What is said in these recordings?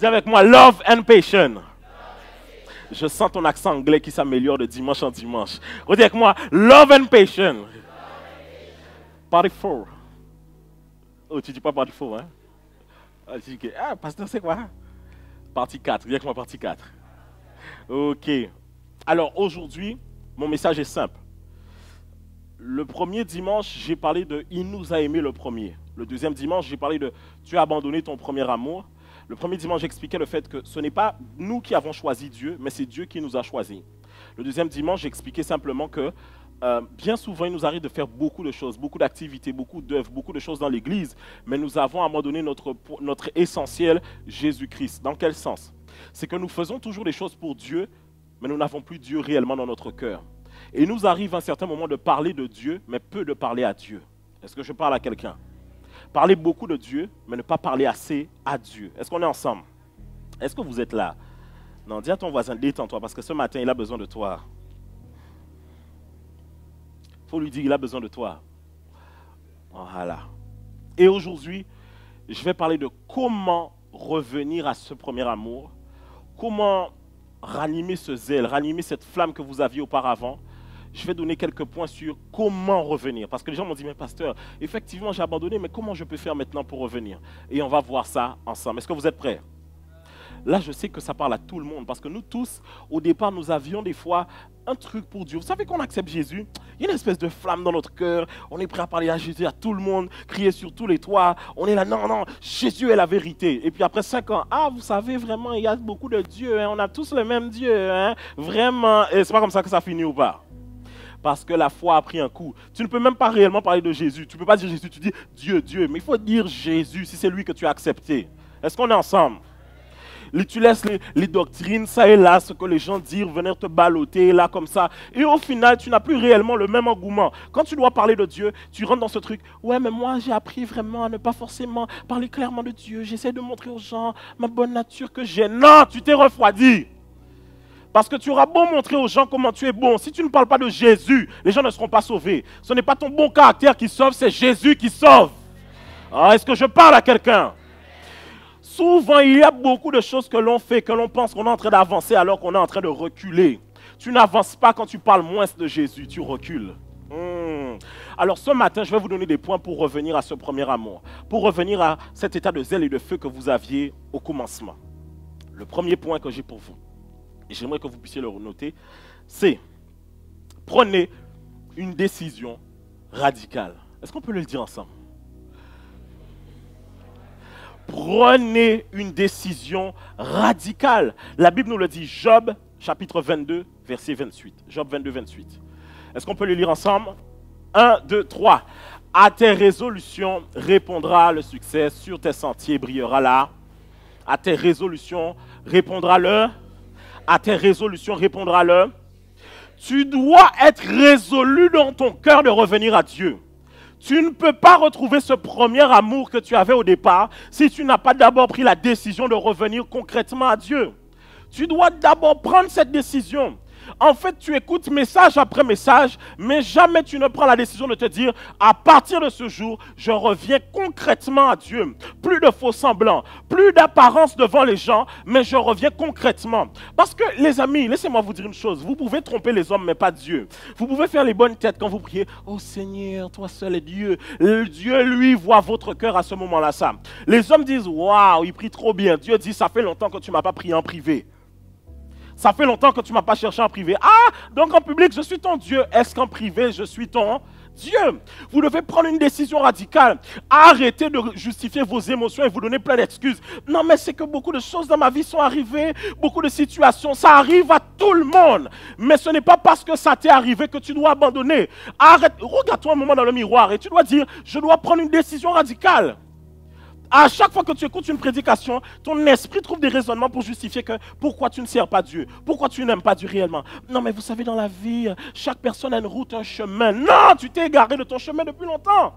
Dis avec moi, love and patience. Je sens ton accent anglais qui s'améliore de dimanche en dimanche. Redis avec moi, love and patience. Party 4. Oh, tu dis pas party 4, hein? Tu dis, ah, pasteur, c'est quoi? Partie 4. Dis avec moi, partie 4. Ok. Alors, aujourd'hui, mon message est simple. Le premier dimanche, j'ai parlé de « Il nous a aimé le premier ». Le deuxième dimanche, j'ai parlé de « Tu as abandonné ton premier amour ». Le premier dimanche, j'expliquais le fait que ce n'est pas nous qui avons choisi Dieu, mais c'est Dieu qui nous a choisis. Le deuxième dimanche, j'expliquais simplement que bien souvent, il nous arrive de faire beaucoup de choses, beaucoup d'activités, beaucoup d'œuvres, beaucoup de choses dans l'Église, mais nous avons abandonné notre essentiel, Jésus-Christ. Dans quel sens? C'est que nous faisons toujours des choses pour Dieu, mais nous n'avons plus Dieu réellement dans notre cœur. Et il nous arrive à un certain moment de parler de Dieu, mais peu de parler à Dieu. Est-ce que je parle à quelqu'un? Parler beaucoup de Dieu, mais ne pas parler assez à Dieu. Est-ce qu'on est ensemble? Est-ce que vous êtes là? Non, dis à ton voisin, détends-toi, parce que ce matin, il a besoin de toi. Il faut lui dire, il a besoin de toi. Voilà. Et aujourd'hui, je vais parler de comment revenir à ce premier amour, comment ranimer ce zèle, ranimer cette flamme que vous aviez auparavant. Je vais donner quelques points sur comment revenir. Parce que les gens m'ont dit, mais pasteur, effectivement, j'ai abandonné, mais comment je peux faire maintenant pour revenir? Et on va voir ça ensemble. Est-ce que vous êtes prêts? Là, je sais que ça parle à tout le monde. Parce que nous tous, au départ, nous avions des fois un truc pour Dieu. Vous savez qu'on accepte Jésus? Il y a une espèce de flamme dans notre cœur. On est prêt à parler à Jésus à tout le monde, crier sur tous les toits. On est là, non, non, Jésus est la vérité. Et puis après 5 ans, ah, vous savez vraiment, il y a beaucoup de dieux. Hein, on a tous le même Dieu. Hein, vraiment. Et c'est pas comme ça que ça finit ou pas? Parce que la foi a pris un coup. Tu ne peux même pas réellement parler de Jésus. Tu ne peux pas dire Jésus, tu dis Dieu, Dieu. Mais il faut dire Jésus si c'est lui que tu as accepté. Est-ce qu'on est ensemble? Tu laisses les doctrines, ça et là, ce que les gens disent, venir te balloter là comme ça. Et au final, tu n'as plus réellement le même engouement. Quand tu dois parler de Dieu, tu rentres dans ce truc. Ouais, mais moi, j'ai appris vraiment à ne pas forcément parler clairement de Dieu. J'essaie de montrer aux gens ma bonne nature que j'ai. Non, tu t'es refroidi. Parce que tu auras beau montrer aux gens comment tu es bon. Si tu ne parles pas de Jésus, les gens ne seront pas sauvés. Ce n'est pas ton bon caractère qui sauve, c'est Jésus qui sauve. Ah, est-ce que je parle à quelqu'un? Souvent, il y a beaucoup de choses que l'on fait, que l'on pense qu'on est en train d'avancer alors qu'on est en train de reculer. Tu n'avances pas quand tu parles moins de Jésus, tu recules. Alors ce matin, je vais vous donner des points pour revenir à ce premier amour. Pour revenir à cet état de zèle et de feu que vous aviez au commencement. Le premier point que j'ai pour vous, et j'aimerais que vous puissiez le noter, c'est prenez une décision radicale. Est-ce qu'on peut le dire ensemble? Prenez une décision radicale. La Bible nous le dit, Job, chapitre 22, verset 28. Job 22, 28. Est-ce qu'on peut le lire ensemble? 1, 2, 3. À tes résolutions répondra le succès, sur tes sentiers brillera là. À tes résolutions répondra le. À tes résolutions répondra le. Tu dois être résolu dans ton cœur de revenir à Dieu. Tu ne peux pas retrouver ce premier amour que tu avais au départ si tu n'as pas d'abord pris la décision de revenir concrètement à Dieu. Tu dois d'abord prendre cette décision. En fait, tu écoutes message après message, mais jamais tu ne prends la décision de te dire, à partir de ce jour, je reviens concrètement à Dieu. Plus de faux semblants, plus d'apparence devant les gens, mais je reviens concrètement. Parce que, les amis, laissez-moi vous dire une chose, vous pouvez tromper les hommes, mais pas Dieu. Vous pouvez faire les bonnes têtes quand vous priez, oh Seigneur, toi seul est Dieu. Dieu, lui, voit votre cœur à ce moment-là, ça. Les hommes disent, waouh, il prie trop bien. Dieu dit, ça fait longtemps que tu ne m'as pas prié en privé. Ça fait longtemps que tu ne m'as pas cherché en privé. Ah, donc en public, je suis ton Dieu. Est-ce qu'en privé, je suis ton Dieu? Vous devez prendre une décision radicale. Arrêtez de justifier vos émotions et vous donner plein d'excuses. Non, mais c'est que beaucoup de choses dans ma vie sont arrivées. Beaucoup de situations, ça arrive à tout le monde. Mais ce n'est pas parce que ça t'est arrivé que tu dois abandonner. Arrête, regarde-toi un moment dans le miroir et tu dois dire, je dois prendre une décision radicale. À chaque fois que tu écoutes une prédication, ton esprit trouve des raisonnements pour justifier que pourquoi tu ne sers pas Dieu, pourquoi tu n'aimes pas Dieu réellement. Non, mais vous savez, dans la vie, chaque personne a une route, un chemin. Non, tu t'es égaré de ton chemin depuis longtemps.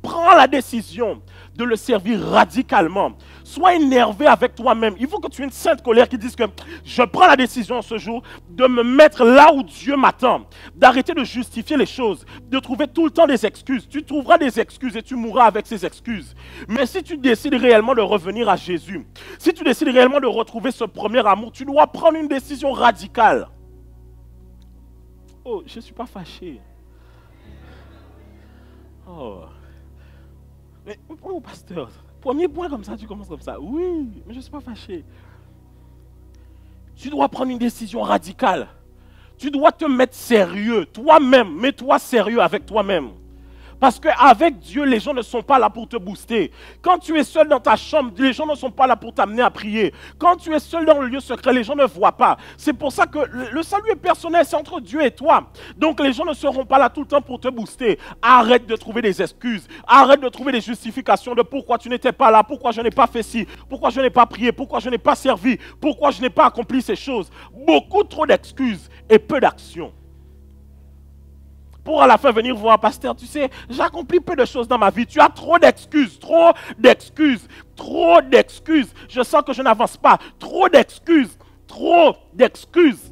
prends la décision de le servir radicalement. Sois énervé avec toi-même. Il faut que tu aies une sainte colère qui dise que je prends la décision ce jour de me mettre là où Dieu m'attend, d'arrêter de justifier les choses, de trouver tout le temps des excuses. Tu trouveras des excuses et tu mourras avec ces excuses. Mais si tu décides réellement de revenir à Jésus, si tu décides réellement de retrouver ce premier amour, tu dois prendre une décision radicale. Oh, je ne suis pas fâché. Oh. Mais oh, pasteur, premier point comme ça, tu commences comme ça. Oui, mais je ne suis pas fâché. Tu dois prendre une décision radicale. Tu dois te mettre sérieux. Toi-même, mets-toi sérieux avec toi-même. Parce qu'avec Dieu, les gens ne sont pas là pour te booster. Quand tu es seul dans ta chambre, les gens ne sont pas là pour t'amener à prier. Quand tu es seul dans le lieu secret, les gens ne voient pas. C'est pour ça que le salut est personnel, c'est entre Dieu et toi. Donc les gens ne seront pas là tout le temps pour te booster. Arrête de trouver des excuses. Arrête de trouver des justifications de pourquoi tu n'étais pas là, pourquoi je n'ai pas fait ci, pourquoi je n'ai pas prié, pourquoi je n'ai pas servi, pourquoi je n'ai pas accompli ces choses. Beaucoup trop d'excuses et peu d'actions. Pour à la fin venir voir, pasteur, tu sais, j'accomplis peu de choses dans ma vie. Tu as trop d'excuses, trop d'excuses, trop d'excuses. Je sens que je n'avance pas. Trop d'excuses, trop d'excuses.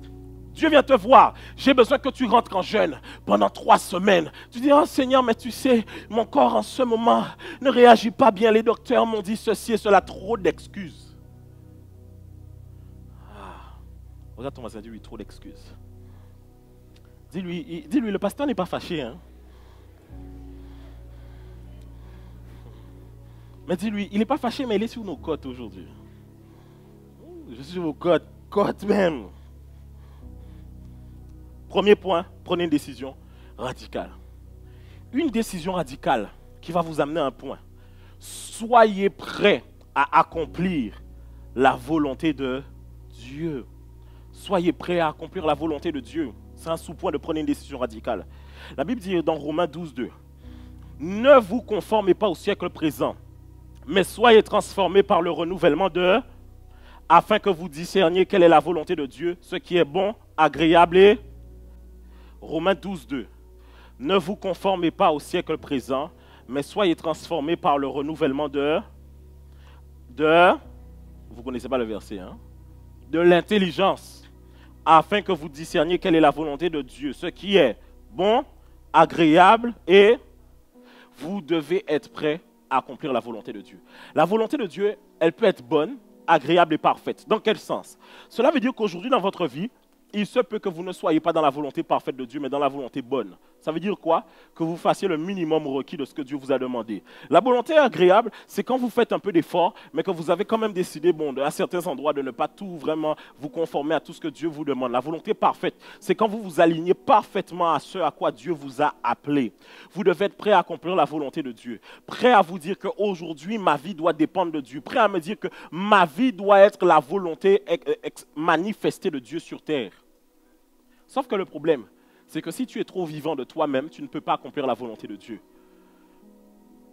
Dieu vient te voir. J'ai besoin que tu rentres en jeûne pendant 3 semaines. Tu dis, oh Seigneur, mais tu sais, mon corps en ce moment ne réagit pas bien. Les docteurs m'ont dit ceci et cela. Trop d'excuses. Regarde ton voisin, dis-lui, trop d'excuses. Dis-lui, le pasteur n'est pas fâché. Hein? Mais dis-lui, il n'est pas fâché, mais il est sur nos côtes aujourd'hui. Je suis sur vos côtes, côtes même. Premier point, prenez une décision radicale. Une décision radicale qui va vous amener à un point. Soyez prêts à accomplir la volonté de Dieu. Soyez prêts à accomplir la volonté de Dieu. C'est un sous-point de prendre une décision radicale. La Bible dit dans Romains 12, 2, ne vous conformez pas au siècle présent, mais soyez transformés par le renouvellement de, afin que vous discerniez quelle est la volonté de Dieu, ce qui est bon, agréable et... Romains 12, 2. Ne vous conformez pas au siècle présent, mais soyez transformés par le renouvellement de... Vous ne connaissez pas le verset, hein? De l'intelligence, afin que vous discerniez quelle est la volonté de Dieu, ce qui est bon, agréable et vous devez être prêt à accomplir la volonté de Dieu. La volonté de Dieu, elle peut être bonne, agréable et parfaite. Dans quel sens? Cela veut dire qu'aujourd'hui dans votre vie, il se peut que vous ne soyez pas dans la volonté parfaite de Dieu, mais dans la volonté bonne. Ça veut dire quoi? Que vous fassiez le minimum requis de ce que Dieu vous a demandé. La volonté agréable, c'est quand vous faites un peu d'effort, mais que vous avez quand même décidé, à certains endroits, de ne pas tout vraiment vous conformer à tout ce que Dieu vous demande. La volonté parfaite, c'est quand vous vous alignez parfaitement à ce à quoi Dieu vous a appelé. Vous devez être prêt à accomplir la volonté de Dieu. Prêt à vous dire qu'aujourd'hui, ma vie doit dépendre de Dieu. Prêt à me dire que ma vie doit être la volonté manifestée de Dieu sur terre. Sauf que le problème, c'est que si tu es trop vivant de toi-même, tu ne peux pas accomplir la volonté de Dieu.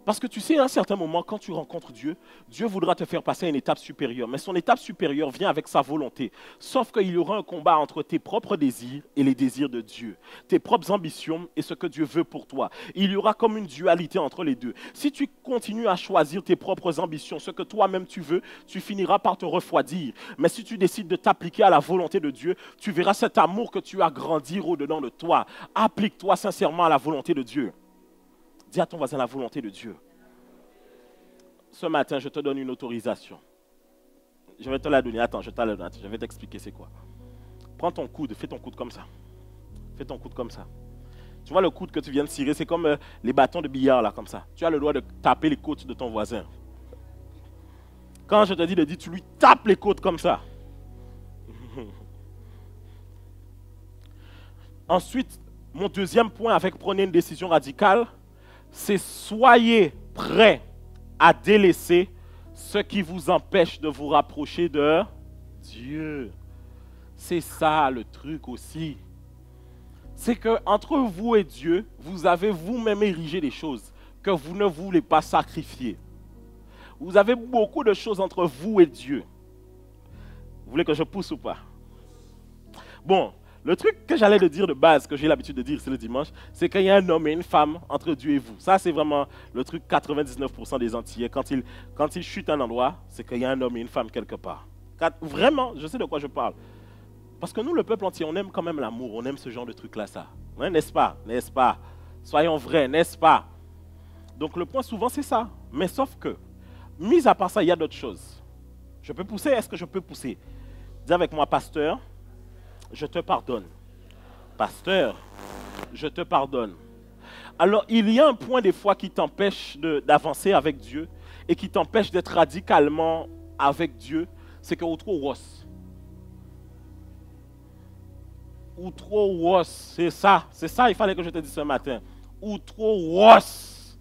Parce que tu sais, à un certain moment, quand tu rencontres Dieu, Dieu voudra te faire passer à une étape supérieure. Mais son étape supérieure vient avec sa volonté. Sauf qu'il y aura un combat entre tes propres désirs et les désirs de Dieu. Tes propres ambitions et ce que Dieu veut pour toi. Il y aura comme une dualité entre les deux. Si tu continues à choisir tes propres ambitions, ce que toi-même tu veux, tu finiras par te refroidir. Mais si tu décides de t'appliquer à la volonté de Dieu, tu verras cet amour que tu as grandir au-dedans de toi. Applique-toi sincèrement à la volonté de Dieu. Dis à ton voisin la volonté de Dieu. Ce matin, je te donne une autorisation. Je vais te la donner. Attends, je vais t'expliquer c'est quoi. Prends ton coude, fais ton coude comme ça. Fais ton coude comme ça. Tu vois le coude que tu viens de tirer, c'est comme les bâtons de billard là, comme ça. Tu as le droit de taper les côtes de ton voisin. Quand je te dis de dire, tu lui tapes les côtes comme ça. Ensuite, mon deuxième point avec prenez une décision radicale, c'est soyez prêts à délaisser ce qui vous empêche de vous rapprocher de Dieu. C'est ça le truc aussi. C'est qu'entre vous et Dieu, vous avez vous-même érigé des choses que vous ne voulez pas sacrifier. Vous avez beaucoup de choses entre vous et Dieu. Vous voulez que je pousse ou pas? Bon, Le truc que j'allais te dire de base, que j'ai l'habitude de dire, c'est le dimanche, c'est qu'il y a un homme et une femme entre Dieu et vous. Ça, c'est vraiment le truc 99% des Antillais. Quand ils chutent un endroit, c'est qu'il y a un homme et une femme quelque part. Vraiment, je sais de quoi je parle. Parce que nous, le peuple entier, on aime quand même l'amour, on aime ce genre de truc-là, ça. Ouais, n'est-ce pas? N'est-ce pas? Soyons vrais, n'est-ce pas? Donc le point souvent, c'est ça. Mais sauf que, mis à part ça, il y a d'autres choses. Je peux pousser? Est-ce que je peux pousser? Dis avec moi, pasteur, je te pardonne. Pasteur, je te pardonne. Alors, il y a un point des fois qui t'empêche d'avancer avec Dieu et qui t'empêche d'être radicalement avec Dieu, c'est que ou trop rosse. Ou trop rosse, c'est ça, il fallait que je te dise ce matin. Ou trop rosse.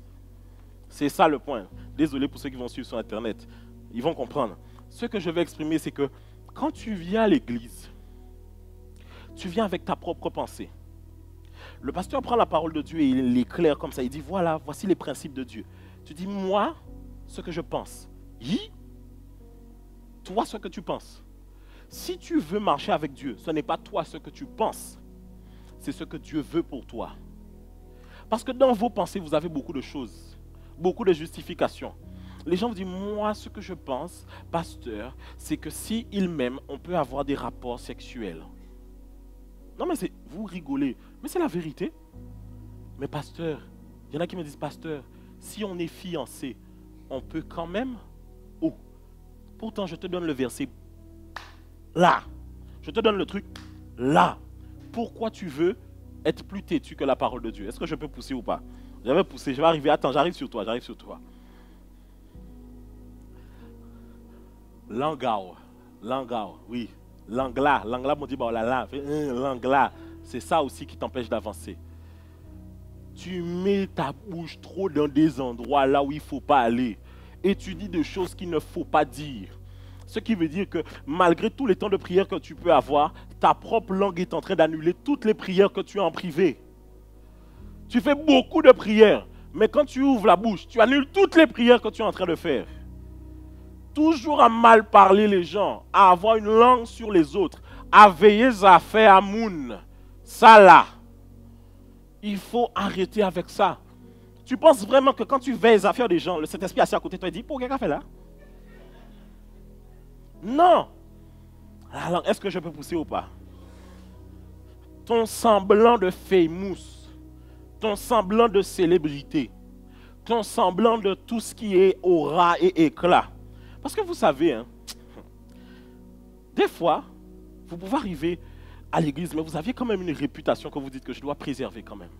C'est ça le point. Désolé pour ceux qui vont suivre sur Internet, ils vont comprendre. Ce que je vais exprimer, c'est que quand tu viens à l'église, tu viens avec ta propre pensée. Le pasteur prend la parole de Dieu et il l'éclaire comme ça. Il dit, voilà, voici les principes de Dieu. Tu dis, moi, ce que je pense. Toi, ce que tu penses. Si tu veux marcher avec Dieu, ce n'est pas toi ce que tu penses. C'est ce que Dieu veut pour toi. Parce que dans vos pensées, vous avez beaucoup de choses. Beaucoup de justifications. Les gens vous disent, moi, ce que je pense, pasteur, c'est que s'il m'aime, on peut avoir des rapports sexuels. Non, mais vous rigolez. Mais c'est la vérité. Mais pasteur, il y en a qui me disent, pasteur, si on est fiancé, on peut quand même. Oh, pourtant, je te donne le verset là. Je te donne le truc là. Pourquoi tu veux être plus têtu que la parole de Dieu? Est-ce que je peux pousser ou pas? Je vais pousser, je vais arriver. Attends, j'arrive sur toi. Langao, oui. L'angla, mon dit, bah, l'angla, c'est ça aussi qui t'empêche d'avancer. Tu mets ta bouche trop dans des endroits là où il ne faut pas aller. Et tu dis des choses qu'il ne faut pas dire. Ce qui veut dire que malgré tous les temps de prière que tu peux avoir, ta propre langue est en train d'annuler toutes les prières que tu as en privé. Tu fais beaucoup de prières, mais quand tu ouvres la bouche, tu annules toutes les prières que tu es en train de faire. Toujours à mal parler les gens, à avoir une langue sur les autres, à veiller à faire amoun. Ça là, il faut arrêter avec ça. Tu penses vraiment que quand tu veilles à faire des gens, le Saint-Esprit assis à côté de toi, il dit, pour qu'est-ce qu'il fait là? Non. Alors, est-ce que je peux pousser ou pas? Ton semblant de famous, ton semblant de célébrité, ton semblant de tout ce qui est aura et éclat. Parce que vous savez, hein, des fois, vous pouvez arriver à l'église, mais vous aviez quand même une réputation que vous dites que je dois préserver quand même.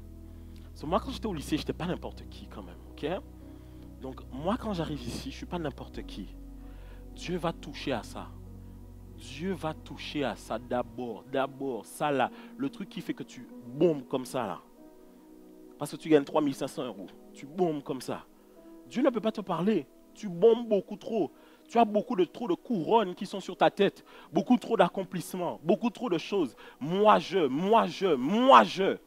Moi, quand j'étais au lycée, je n'étais pas n'importe qui quand même. Ok? Donc, moi, quand j'arrive ici, je ne suis pas n'importe qui. Dieu va toucher à ça. Dieu va toucher à ça d'abord, ça là. Le truc qui fait que tu bombes comme ça là. Parce que tu gagnes 3500 €. Tu bombes comme ça. Dieu ne peut pas te parler. Tu bombes beaucoup trop. Tu as trop de couronnes qui sont sur ta tête. Beaucoup trop d'accomplissements. Beaucoup trop de choses. Moi je.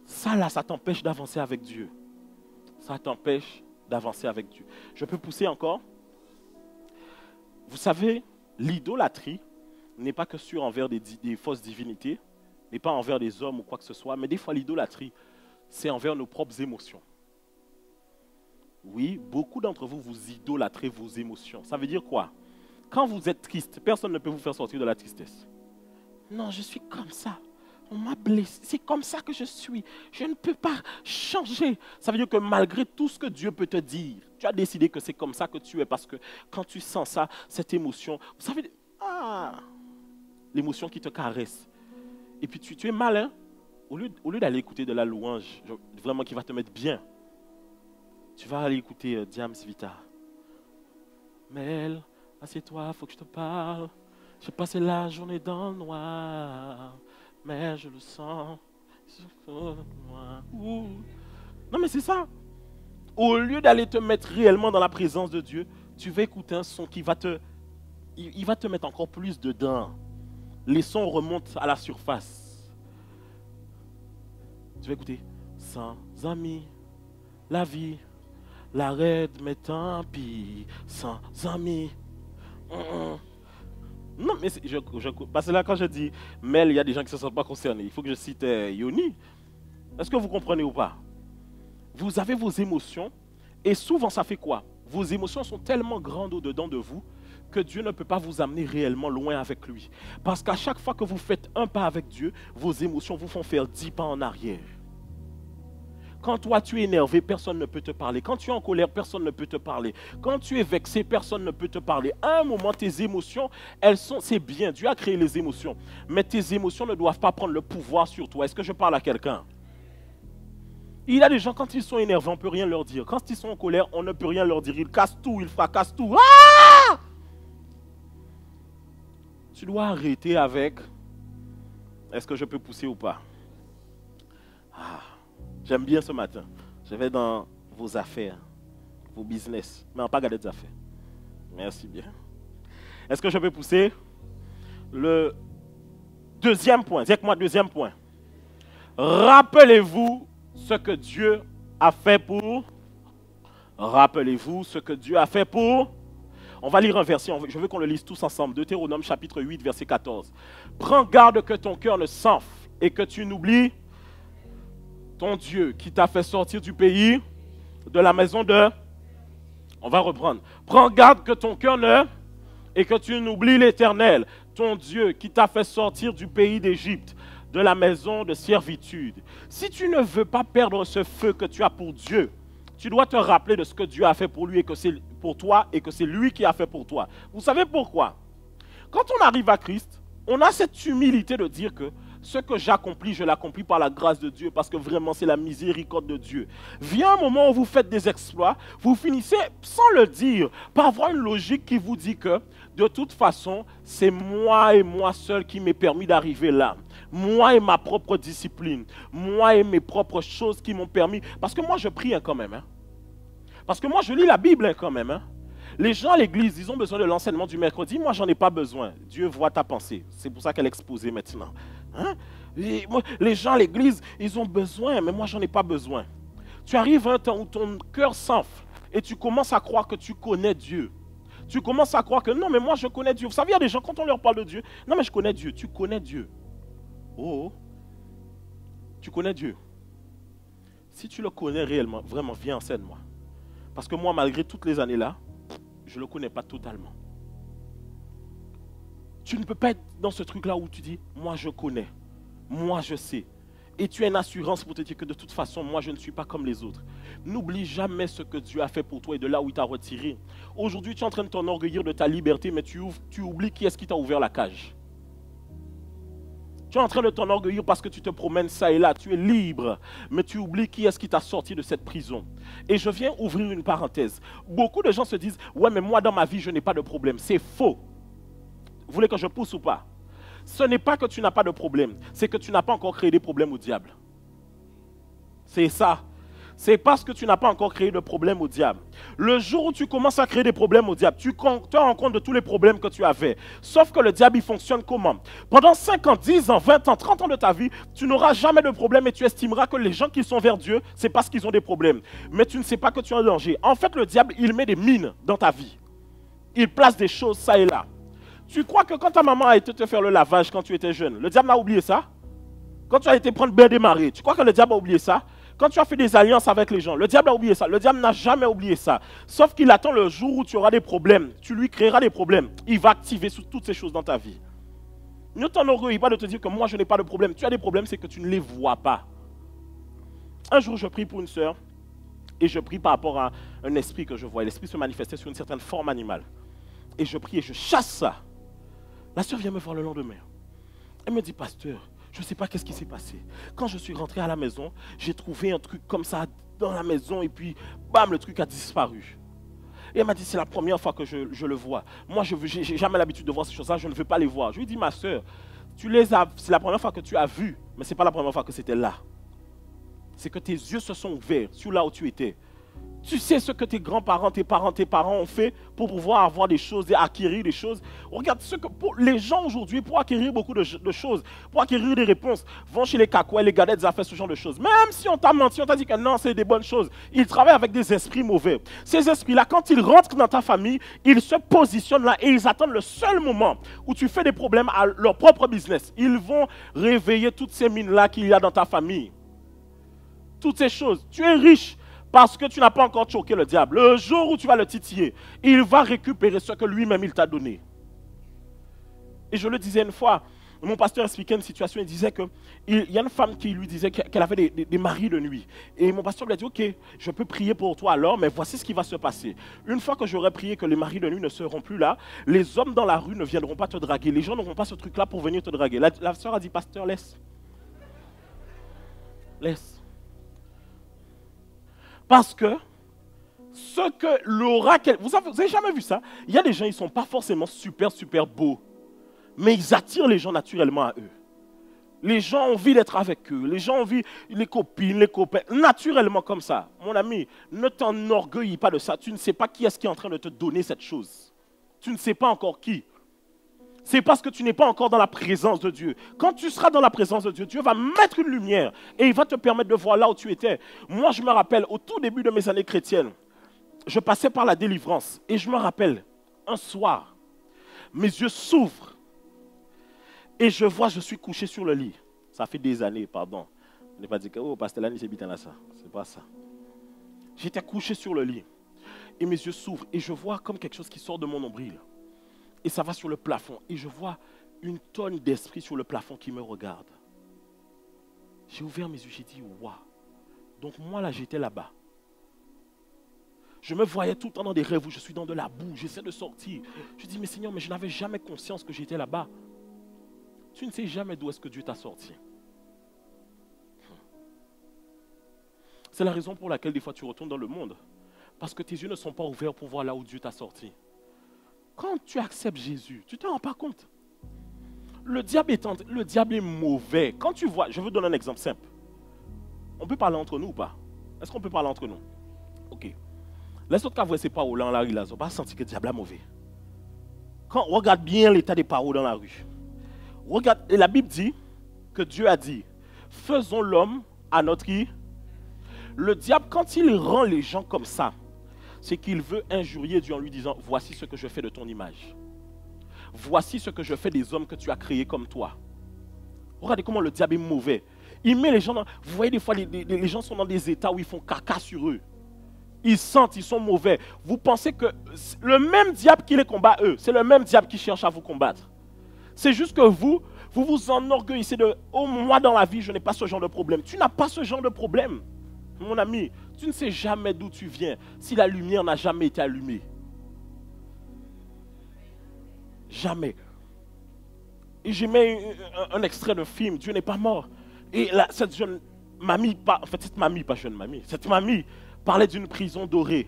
Ça là, ça t'empêche d'avancer avec Dieu. Ça t'empêche d'avancer avec Dieu. Je peux pousser encore? Vous savez, l'idolâtrie n'est pas que sur envers des fausses divinités, n'est pas envers des hommes ou quoi que ce soit, mais des fois l'idolâtrie, c'est envers nos propres émotions. Oui, beaucoup d'entre vous, vous idolâtrez vos émotions. Ça veut dire quoi? Quand vous êtes triste, personne ne peut vous faire sortir de la tristesse. Non, je suis comme ça. On m'a blessé. C'est comme ça que je suis. Je ne peux pas changer. Ça veut dire que malgré tout ce que Dieu peut te dire, tu as décidé que c'est comme ça que tu es parce que quand tu sens ça, cette émotion, vous savez, l'émotion qui te caresse. Et puis tu es malin. Au lieu d'aller écouter de la louange, vraiment qui va te mettre bien, tu vas aller écouter Diams Vita. Mel, assieds-toi, il faut que je te parle. J'ai passé la journée dans le noir. Mais je le sens. Non mais c'est ça. Au lieu d'aller te mettre réellement dans la présence de Dieu, tu vas écouter un son qui va il va te mettre encore plus dedans. Les sons remontent à la surface. Tu vas écouter. Sans amis, la vie, l'arrête, mais tant pis. Sans amis. Non, mais parce que là, quand je dis Mel, il y a des gens qui ne se sentent pas concernés. Il faut que je cite Yoni. Est-ce que vous comprenez ou pas? Vous avez vos émotions, et souvent, ça fait quoi? Vos émotions sont tellement grandes au-dedans de vous que Dieu ne peut pas vous amener réellement loin avec lui. Parce qu'à chaque fois que vous faites un pas avec Dieu, vos émotions vous font faire 10 pas en arrière. Quand toi tu es énervé, personne ne peut te parler. Quand tu es en colère, personne ne peut te parler. Quand tu es vexé, personne ne peut te parler. À un moment, tes émotions, c'est bien. Dieu a créé les émotions. Mais tes émotions ne doivent pas prendre le pouvoir sur toi. Est-ce que je parle à quelqu'un? Il y a des gens, quand ils sont énervés, on ne peut rien leur dire. Quand ils sont en colère, on ne peut rien leur dire. Ils cassent tout, ils fracassent tout. Ah! Tu dois arrêter avec... Est-ce que je peux pousser ou pas? J'aime bien ce matin. Je vais dans vos affaires, vos business. Mais on ne va pas garder des affaires. Merci bien. Est-ce que je peux pousser? Le deuxième point. Dis avec moi, deuxième point. Rappelez-vous ce que Dieu a fait pour... Rappelez-vous ce que Dieu a fait pour... On va lire un verset, je veux qu'on le lise tous ensemble. Deutéronome chapitre 8, verset 14. Prends garde que ton cœur ne s'enfle et que tu n'oublies ton Dieu qui t'a fait sortir du pays, de la maison de... On va reprendre. Prends garde que ton cœur ne... Et que tu n'oublies l'Éternel, ton Dieu qui t'a fait sortir du pays d'Égypte, de la maison de servitude. Si tu ne veux pas perdre ce feu que tu as pour Dieu, tu dois te rappeler de ce que Dieu a fait pour lui et que c'est pour toi et que c'est lui qui a fait pour toi. Vous savez pourquoi? Quand on arrive à Christ, on a cette humilité de dire que ce que j'accomplis, je l'accomplis par la grâce de Dieu parce que vraiment c'est la miséricorde de Dieu. Vient un moment où vous faites des exploits, vous finissez sans le dire par avoir une logique qui vous dit que de toute façon, c'est moi et moi seul qui m'est permis d'arriver là. Moi et ma propre discipline, moi et mes propres choses qui m'ont permis. Parce que moi je prie quand même. Hein. Parce que moi je lis la Bible quand même. Hein. Les gens à l'église, ils ont besoin de l'enseignement du mercredi. Moi, j'en ai pas besoin. Dieu voit ta pensée. C'est pour ça qu'elle est exposée maintenant. Hein? Les gens à l'église, ils ont besoin, mais moi, j'en ai pas besoin. Tu arrives à un temps où ton cœur s'enfle et tu commences à croire que tu connais Dieu. Tu commences à croire que non, mais moi, je connais Dieu. Vous savez, il y a des gens, quand on leur parle de Dieu, non, mais je connais Dieu. Tu connais Dieu. Oh, tu connais Dieu. Si tu le connais réellement, vraiment, viens, enseigne-moi. Parce que moi, malgré toutes les années là, je ne le connais pas totalement. Tu ne peux pas être dans ce truc-là où tu dis, moi je connais, moi je sais. Et tu as une assurance pour te dire que de toute façon, moi je ne suis pas comme les autres. N'oublie jamais ce que Dieu a fait pour toi et de là où il t'a retiré. Aujourd'hui, tu es en train de t'enorgueillir de ta liberté, mais tu oublies qui est-ce qui t'a ouvert la cage. Tu es en train de t'enorgueillir parce que tu te promènes ça et là, tu es libre, mais tu oublies qui est-ce qui t'a sorti de cette prison. Et je viens ouvrir une parenthèse. Beaucoup de gens se disent, ouais, mais moi dans ma vie, je n'ai pas de problème. C'est faux. Vous voulez que je pousse ou pas? Ce n'est pas que tu n'as pas de problème, c'est que tu n'as pas encore créé des problèmes au diable. C'est ça. C'est parce que tu n'as pas encore créé de problème au diable. Le jour où tu commences à créer des problèmes au diable, tu te rends compte de tous les problèmes que tu avais. Sauf que le diable, il fonctionne comment? Pendant 5 ans, 10 ans, 20 ans, 30 ans de ta vie, tu n'auras jamais de problème et tu estimeras que les gens qui sont vers Dieu, c'est parce qu'ils ont des problèmes. Mais tu ne sais pas que tu es en danger. En fait, le diable, il met des mines dans ta vie. Il place des choses ça et là. Tu crois que quand ta maman a été te faire le lavage quand tu étais jeune, le diable a oublié ça? Quand tu as été prendre bain des marées, tu crois que le diable a oublié ça? Quand tu as fait des alliances avec les gens, le diable a oublié ça. Le diable n'a jamais oublié ça. Sauf qu'il attend le jour où tu auras des problèmes. Tu lui créeras des problèmes. Il va activer toutes ces choses dans ta vie. Ne t'enorgueillis pas de te dire que moi je n'ai pas de problème. Tu as des problèmes, c'est que tu ne les vois pas. Un jour, je prie pour une sœur et je prie par rapport à un esprit que je vois. L'esprit se manifestait sur une certaine forme animale. Et je prie et je chasse ça. La sœur vient me voir le lendemain. Elle me dit, pasteur, je ne sais pas qu'est-ce qui s'est passé. Quand je suis rentré à la maison, j'ai trouvé un truc comme ça dans la maison et puis, bam, le truc a disparu. Et elle m'a dit, c'est la première fois que je le vois. Moi, je n'ai jamais l'habitude de voir ces choses-là, je ne veux pas les voir. Je lui ai dit, ma sœur, c'est la première fois que tu as vu, mais ce n'est pas la première fois que c'était là. C'est que tes yeux se sont ouverts sur là où tu étais. Tu sais ce que tes grands-parents, tes parents ont fait pour pouvoir avoir des choses et acquérir des choses. Regarde ce que les gens aujourd'hui, pour acquérir beaucoup de choses, pour acquérir des réponses, vont chez les cacouets, les gadettes, affaires, ce genre de choses. Même si on t'a menti, on t'a dit que non, c'est des bonnes choses. Ils travaillent avec des esprits mauvais. Ces esprits-là, quand ils rentrent dans ta famille, ils se positionnent là et ils attendent le seul moment où tu fais des problèmes à leur propre business. Ils vont réveiller toutes ces mines-là qu'il y a dans ta famille. Toutes ces choses. Tu es riche. Parce que tu n'as pas encore choqué le diable. Le jour où tu vas le titiller, il va récupérer ce que lui-même il t'a donné. Et je le disais une fois, mon pasteur expliquait une situation, il disait qu'il y a une femme qui lui disait qu'elle avait des maris de nuit. Et mon pasteur lui a dit, ok, je peux prier pour toi alors, mais voici ce qui va se passer. Une fois que j'aurai prié que les maris de nuit ne seront plus là, les hommes dans la rue ne viendront pas te draguer. Les gens n'auront pas ce truc-là pour venir te draguer. La sœur a dit, pasteur, laisse. Laisse. Parce que ce que l'oracle... Vous avez jamais vu ça? Il y a des gens, ils ne sont pas forcément super beaux. Mais ils attirent les gens naturellement à eux. Les gens ont envie d'être avec eux. Les gens ont envie, les copines, les copains, naturellement comme ça. Mon ami, ne t'enorgueillis pas de ça. Tu ne sais pas qui est-ce qui est en train de te donner cette chose. Tu ne sais pas encore qui. C'est parce que tu n'es pas encore dans la présence de Dieu. Quand tu seras dans la présence de Dieu, Dieu va mettre une lumière et il va te permettre de voir là où tu étais. Moi, je me rappelle, au tout début de mes années chrétiennes, je passais par la délivrance et je me rappelle, un soir, mes yeux s'ouvrent et je vois, je suis couché sur le lit. Ça fait des années, pardon. Je n'ai pas dit que, oh, pasteur Lani, c'est bien là, ça. C'est pas ça. J'étais couché sur le lit et mes yeux s'ouvrent et je vois comme quelque chose qui sort de mon nombril. Et ça va sur le plafond. Et je vois une tonne d'esprits sur le plafond qui me regardent. J'ai ouvert mes yeux, j'ai dit, waouh. Donc moi là, j'étais là-bas. Je me voyais tout le temps dans des rêves où je suis dans de la boue, j'essaie de sortir. Je dis, mais Seigneur, mais je n'avais jamais conscience que j'étais là-bas. Tu ne sais jamais d'où est-ce que Dieu t'a sorti. C'est la raison pour laquelle des fois tu retournes dans le monde. Parce que tes yeux ne sont pas ouverts pour voir là où Dieu t'a sorti. Quand tu acceptes Jésus, tu ne te rends pas compte. Le diable est mauvais. Quand tu vois, je veux donner un exemple simple. On peut parler entre nous ou pas? Est-ce qu'on peut parler entre nous? Ok. Laisse-toi qu'à voir ces paroles là, il n'a pas senti que le diable est mauvais. Quand on regarde bien l'état des paroles dans la rue, regarde, et la Bible dit que Dieu a dit, faisons l'homme à notre qui. Le diable, quand il rend les gens comme ça, c'est qu'il veut injurier Dieu en lui disant, voici ce que je fais de ton image. Voici ce que je fais des hommes que tu as créés comme toi. Regardez comment le diable est mauvais. Il met les gens dans... Vous voyez des fois, les gens sont dans des états où ils font caca sur eux. Ils sentent, ils sont mauvais. Vous pensez que le même diable qui les combat eux, c'est le même diable qui cherche à vous combattre. C'est juste que vous vous enorgueillissez de, oh moi dans la vie, je n'ai pas ce genre de problème. Tu n'as pas ce genre de problème. Mon ami, tu ne sais jamais d'où tu viens si la lumière n'a jamais été allumée. Jamais. Et j'ai mis un extrait de film, Dieu n'est pas mort. Et là, cette jeune mamie, cette mamie parlait d'une prison dorée.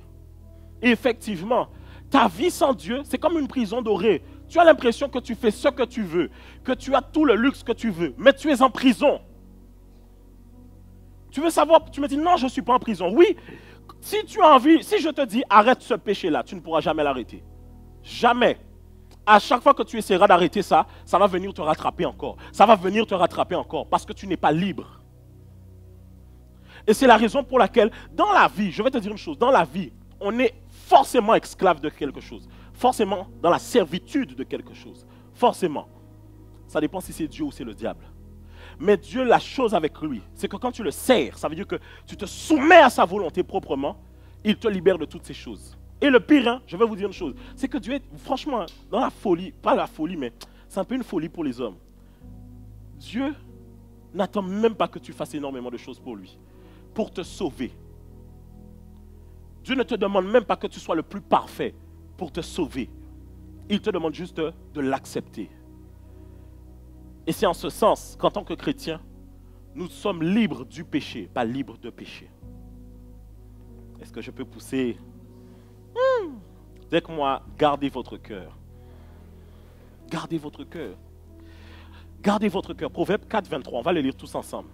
Et effectivement, ta vie sans Dieu, c'est comme une prison dorée. Tu as l'impression que tu fais ce que tu veux, que tu as tout le luxe que tu veux, mais tu es en prison. Tu veux savoir, tu me dis non, je ne suis pas en prison. Oui, si tu as envie, si je te dis arrête ce péché-là, tu ne pourras jamais l'arrêter. Jamais. À chaque fois que tu essaieras d'arrêter ça, ça va venir te rattraper encore. Ça va venir te rattraper encore parce que tu n'es pas libre. Et c'est la raison pour laquelle, dans la vie, je vais te dire une chose, dans la vie, on est forcément esclave de quelque chose. Forcément dans la servitude de quelque chose. Forcément. Ça dépend si c'est Dieu ou c'est le diable. Mais Dieu, la chose avec lui, c'est que quand tu le sers, ça veut dire que tu te soumets à sa volonté proprement, il te libère de toutes ces choses. Et le pire, hein, je vais vous dire une chose, c'est que Dieu est, franchement, dans la folie, pas la folie, mais c'est un peu une folie pour les hommes. Dieu n'attend même pas que tu fasses énormément de choses pour lui, pour te sauver. Dieu ne te demande même pas que tu sois le plus parfait pour te sauver. Il te demande juste de l'accepter. Et c'est en ce sens qu'en tant que chrétiens, nous sommes libres du péché, pas libres de péché. Est-ce que je peux pousser? Avec moi, gardez votre cœur. Gardez votre cœur. Gardez votre cœur. Proverbe 4, 23. On va le lire tous ensemble.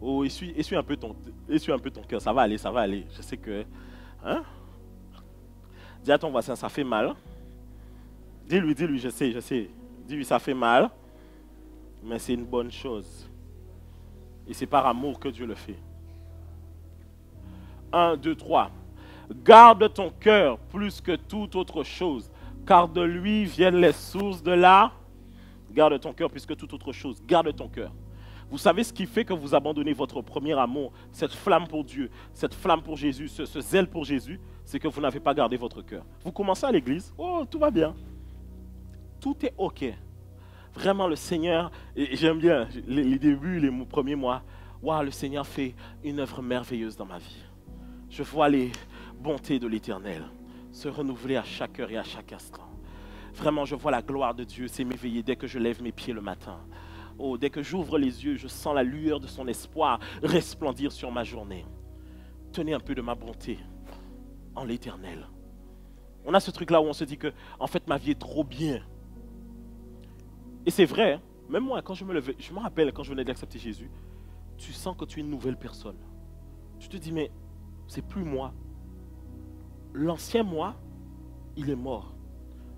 Oh, essuie un peu ton cœur. Ça va aller, ça va aller. Je sais que Hein? Dis à ton voisin, ça fait mal. Dis-lui, je sais. Dis-lui, ça fait mal, mais c'est une bonne chose. Et c'est par amour que Dieu le fait. 1, 2, 3. Garde ton cœur plus que toute autre chose, car de lui viennent les sources de la... Garde ton cœur plus que toute autre chose. Garde ton cœur. Vous savez ce qui fait que vous abandonnez votre premier amour, cette flamme pour Dieu, cette flamme pour Jésus, ce zèle pour Jésus, c'est que vous n'avez pas gardé votre cœur. Vous commencez à l'église, oh, tout va bien. Tout est OK. Vraiment, le Seigneur, et j'aime bien les débuts, les premiers mois, wow, le Seigneur fait une œuvre merveilleuse dans ma vie. Je vois les bontés de l'Éternel se renouveler à chaque heure et à chaque instant. Vraiment, je vois la gloire de Dieu s'émerveiller dès que je lève mes pieds le matin. Oh, dès que j'ouvre les yeux, je sens la lueur de son espoir resplendir sur ma journée. Tenez un peu de ma bonté en l'Éternel. On a ce truc-là où on se dit que, en fait, ma vie est trop bien. Et c'est vrai, hein? Même moi, quand je me levais, je me rappelle quand je venais d'accepter Jésus, tu sens que tu es une nouvelle personne. Tu te dis, mais c'est plus moi. L'ancien moi, il est mort.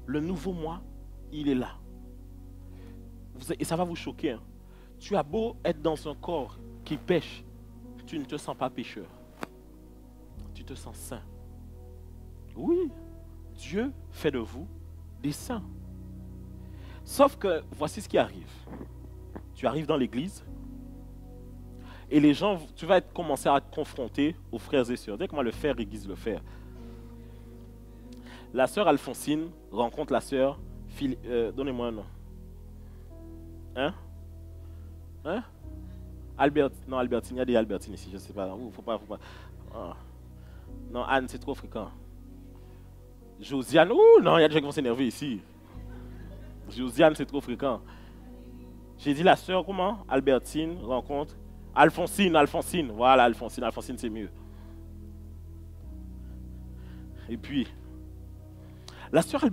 Le nouveau moi, il est là. Et ça va vous choquer. Hein? Tu as beau être dans un corps qui pêche, tu ne te sens pas pécheur. Tu te sens saint. Oui, Dieu fait de vous des saints. Sauf que voici ce qui arrive. Tu arrives dans l'église et les gens, tu vas commencer à te confronter aux frères et sœurs. Dès que moi le fer aiguise le fer. La sœur Alphonsine rencontre la sœur donnez-moi un nom. Hein? Hein? Non, Albertine, il y a des Albertines ici, je ne sais pas. Faut pas. Ah. Non, Anne, c'est trop fréquent. Josiane, non, il y a des gens qui vont s'énerver ici. Josiane, c'est trop fréquent. J'ai dit la sœur, comment? Albertine rencontre. Alphonsine. Voilà, Alphonsine, c'est mieux. Et puis, la sœur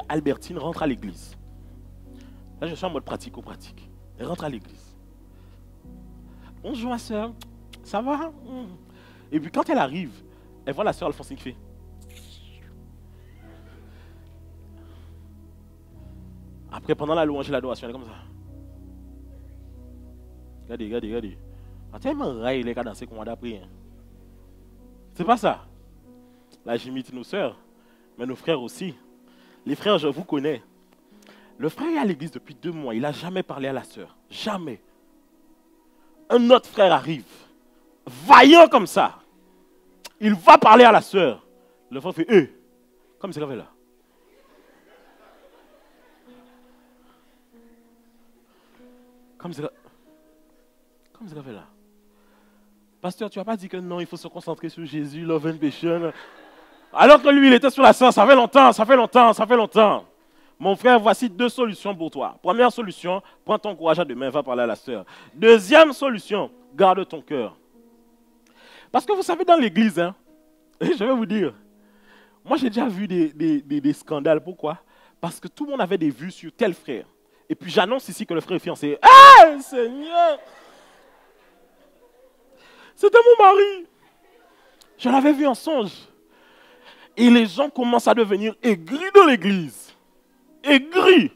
Albertine rentre à l'église. Là, je suis en mode pratico-pratique. Elle rentre à l'église. Bonjour, ma sœur. Ça va? Et puis, quand elle arrive, elle voit la sœur Alphonsine qui fait. Après, pendant la louange et l'adoration, elle est comme ça. Regardez. Ah, tellement raille les gars danser comme on a appris. C'est pas ça. Là, j'imite nos sœurs, mais nos frères aussi. Les frères, je vous connais. Le frère est à l'église depuis 2 mois. Il n'a jamais parlé à la sœur. Jamais. Un autre frère arrive. Vaillant comme ça. Il va parler à la sœur. Le frère fait comme c'est qu'il fait là. Comme c'est qu'il fait là. Pasteur, tu n'as pas dit que non, il faut se concentrer sur Jésus, love and passion. Alors que lui, il était sur la sœur. Ça fait longtemps. Mon frère, voici 2 solutions pour toi. Première solution, prends ton courage à deux mains, va parler à la sœur. Deuxième solution, garde ton cœur. Parce que vous savez, dans l'église, hein, je vais vous dire, moi j'ai déjà vu des scandales. Pourquoi? Parce que tout le monde avait des vues sur tel frère. Et puis j'annonce ici que le frère est fiancé. Ah, Seigneur! C'était mon mari. Je l'avais vu en songe. Et les gens commencent à devenir aigris dans l'église. Aigris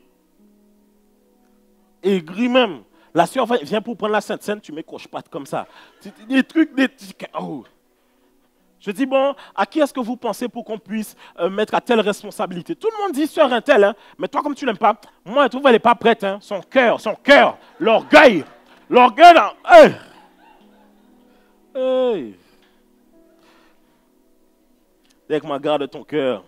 même. La sœur vient pour prendre la Sainte Seine, tu mets croche-patte comme ça. Des trucs. Oh. Je dis, bon, à qui est-ce que vous pensez pour qu'on puisse mettre à telle responsabilité? Tout le monde dit sœur un tel, hein, mais toi, comme tu l'aimes pas, moi, je trouve qu'elle n'est pas prête. Hein, son cœur, l'orgueil. Hey. Hey. Dès que moi, garde ton cœur.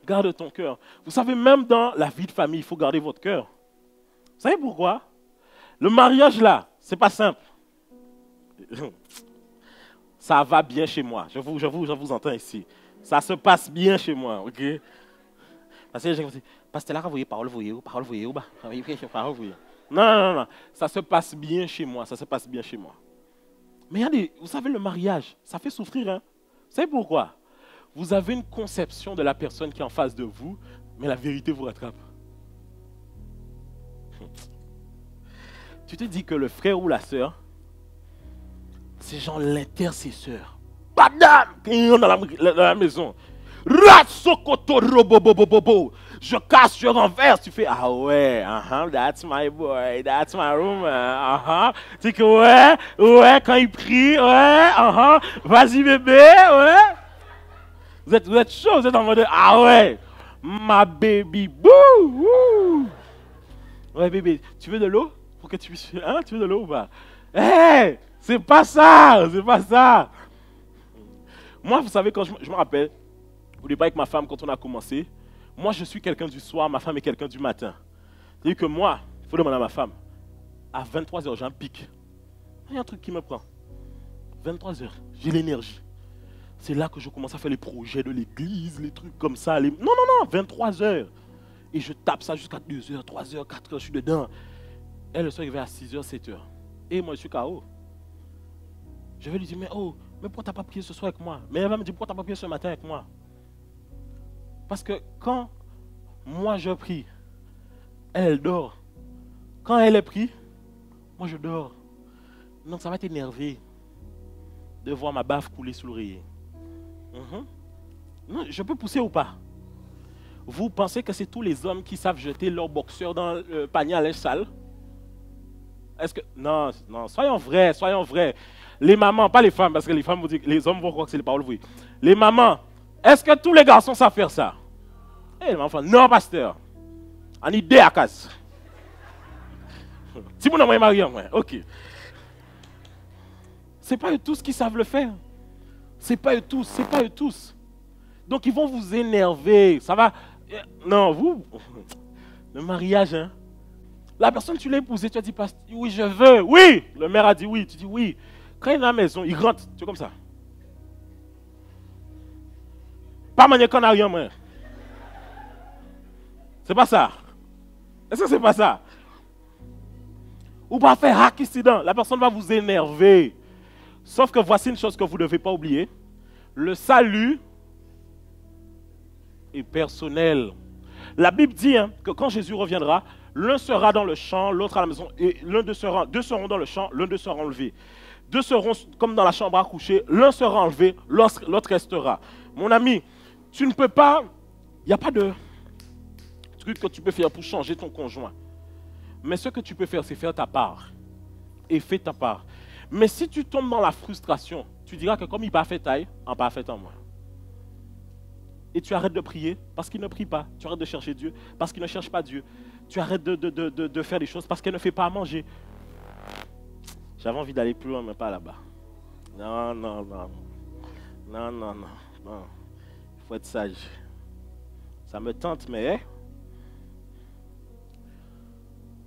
Garde ton cœur. Vous savez, même dans la vie de famille, il faut garder votre cœur. Vous savez pourquoi? Le mariage, là, c'est pas simple. Ça va bien chez moi. Je vous entends ici. Ça se passe bien chez moi, ok? Parce que les gens vont dire, Pasteur, là, vous voyez, parole, voyez. Non. Ça se passe bien chez moi. Mais vous savez, le mariage, ça fait souffrir, hein? Vous savez pourquoi? Vous avez une conception de la personne qui est en face de vous, mais la vérité vous rattrape. Tu te dis que le frère ou la sœur, c'est genre l'intercesseur. Badam, il rentre dans la maison. Ratsokoto robobobobobo. Je casse, je renverse. Tu fais, ah ouais, that's my boy, that's my woman. Tu dis que ouais, quand il prie, ouais, vas-y bébé, ouais. Vous êtes chaud, vous êtes en mode, ah ouais, ma baby, bouh. Ouais bébé, tu veux de l'eau? Pour que tu puisses, hein, tu veux de l'eau ou pas? Hey, c'est pas ça, c'est pas ça. Moi, vous savez, quand je me rappelle, au départ avec ma femme, quand on a commencé, moi, je suis quelqu'un du soir, ma femme est quelqu'un du matin. C'est-à-dire que moi, il faut demander à ma femme, à 23h, j'ai un pic. Il y a un truc qui me prend. 23h, j'ai l'énergie. C'est là que je commence à faire les projets de l'église, les trucs comme ça. Non, 23h. Et je tape ça jusqu'à 2h, 3h, 4h, je suis dedans. Elle, le soir, il va à 6h, 7h. Et moi, je suis KO. Je vais lui dire, mais pourquoi tu n'as pas prié ce soir avec moi? Mais elle va me dire, pourquoi tu n'as pas prié ce matin avec moi? Parce que quand moi je prie, elle dort. Quand elle est prie, moi je dors. Donc ça va t'énerver de voir ma baffe couler sous l'oreiller. Non, je peux pousser ou pas? Vous pensez que c'est tous les hommes qui savent jeter leur boxeur dans le panier à linge sale? Est-ce que... Non, soyons vrais, soyons vrais. Les mamans, pas les femmes, parce que les femmes vont dire, les hommes vont croire que c'est les paroles vraies. Les mamans, est-ce que tous les garçons savent faire ça? Eh, les enfants, non, pasteur. En idée à casse. Si vous n'avez marié, ok. C'est pas eux tous qui savent le faire. C'est pas eux tous. Donc ils vont vous énerver. Ça va. Non, vous. Le mariage, hein. La personne, tu l'as épousée, tu as dit, oui, je veux. Oui. Le maire a dit oui. Tu dis oui. Quand il est dans la maison, il rentre. Tu es comme ça. Pas manier qu'on n'a rien, moi. C'est pas ça. Est-ce que c'est pas ça? Ou pas faire accident. La personne va vous énerver. Sauf que voici une chose que vous ne devez pas oublier. Le salut est personnel. La Bible dit que quand Jésus reviendra, l'un sera dans le champ, l'autre à la maison, et deux seront dans le champ, l'un d'eux sera enlevé. Deux seront comme dans la chambre à coucher, l'un sera enlevé, l'autre restera. Mon ami, tu ne peux pas, il n'y a pas de truc que tu peux faire pour changer ton conjoint. Mais ce que tu peux faire, c'est faire ta part. Et fais ta part. Mais si tu tombes dans la frustration, tu diras que comme il n'a pas fait taille, en pas fait en moi. Et tu arrêtes de prier parce qu'il ne prie pas. Tu arrêtes de chercher Dieu parce qu'il ne cherche pas Dieu. Tu arrêtes de faire des choses parce qu'elle ne fait pas à manger. J'avais envie d'aller plus loin, mais pas là-bas. Non. Il faut être sage. Ça me tente, mais...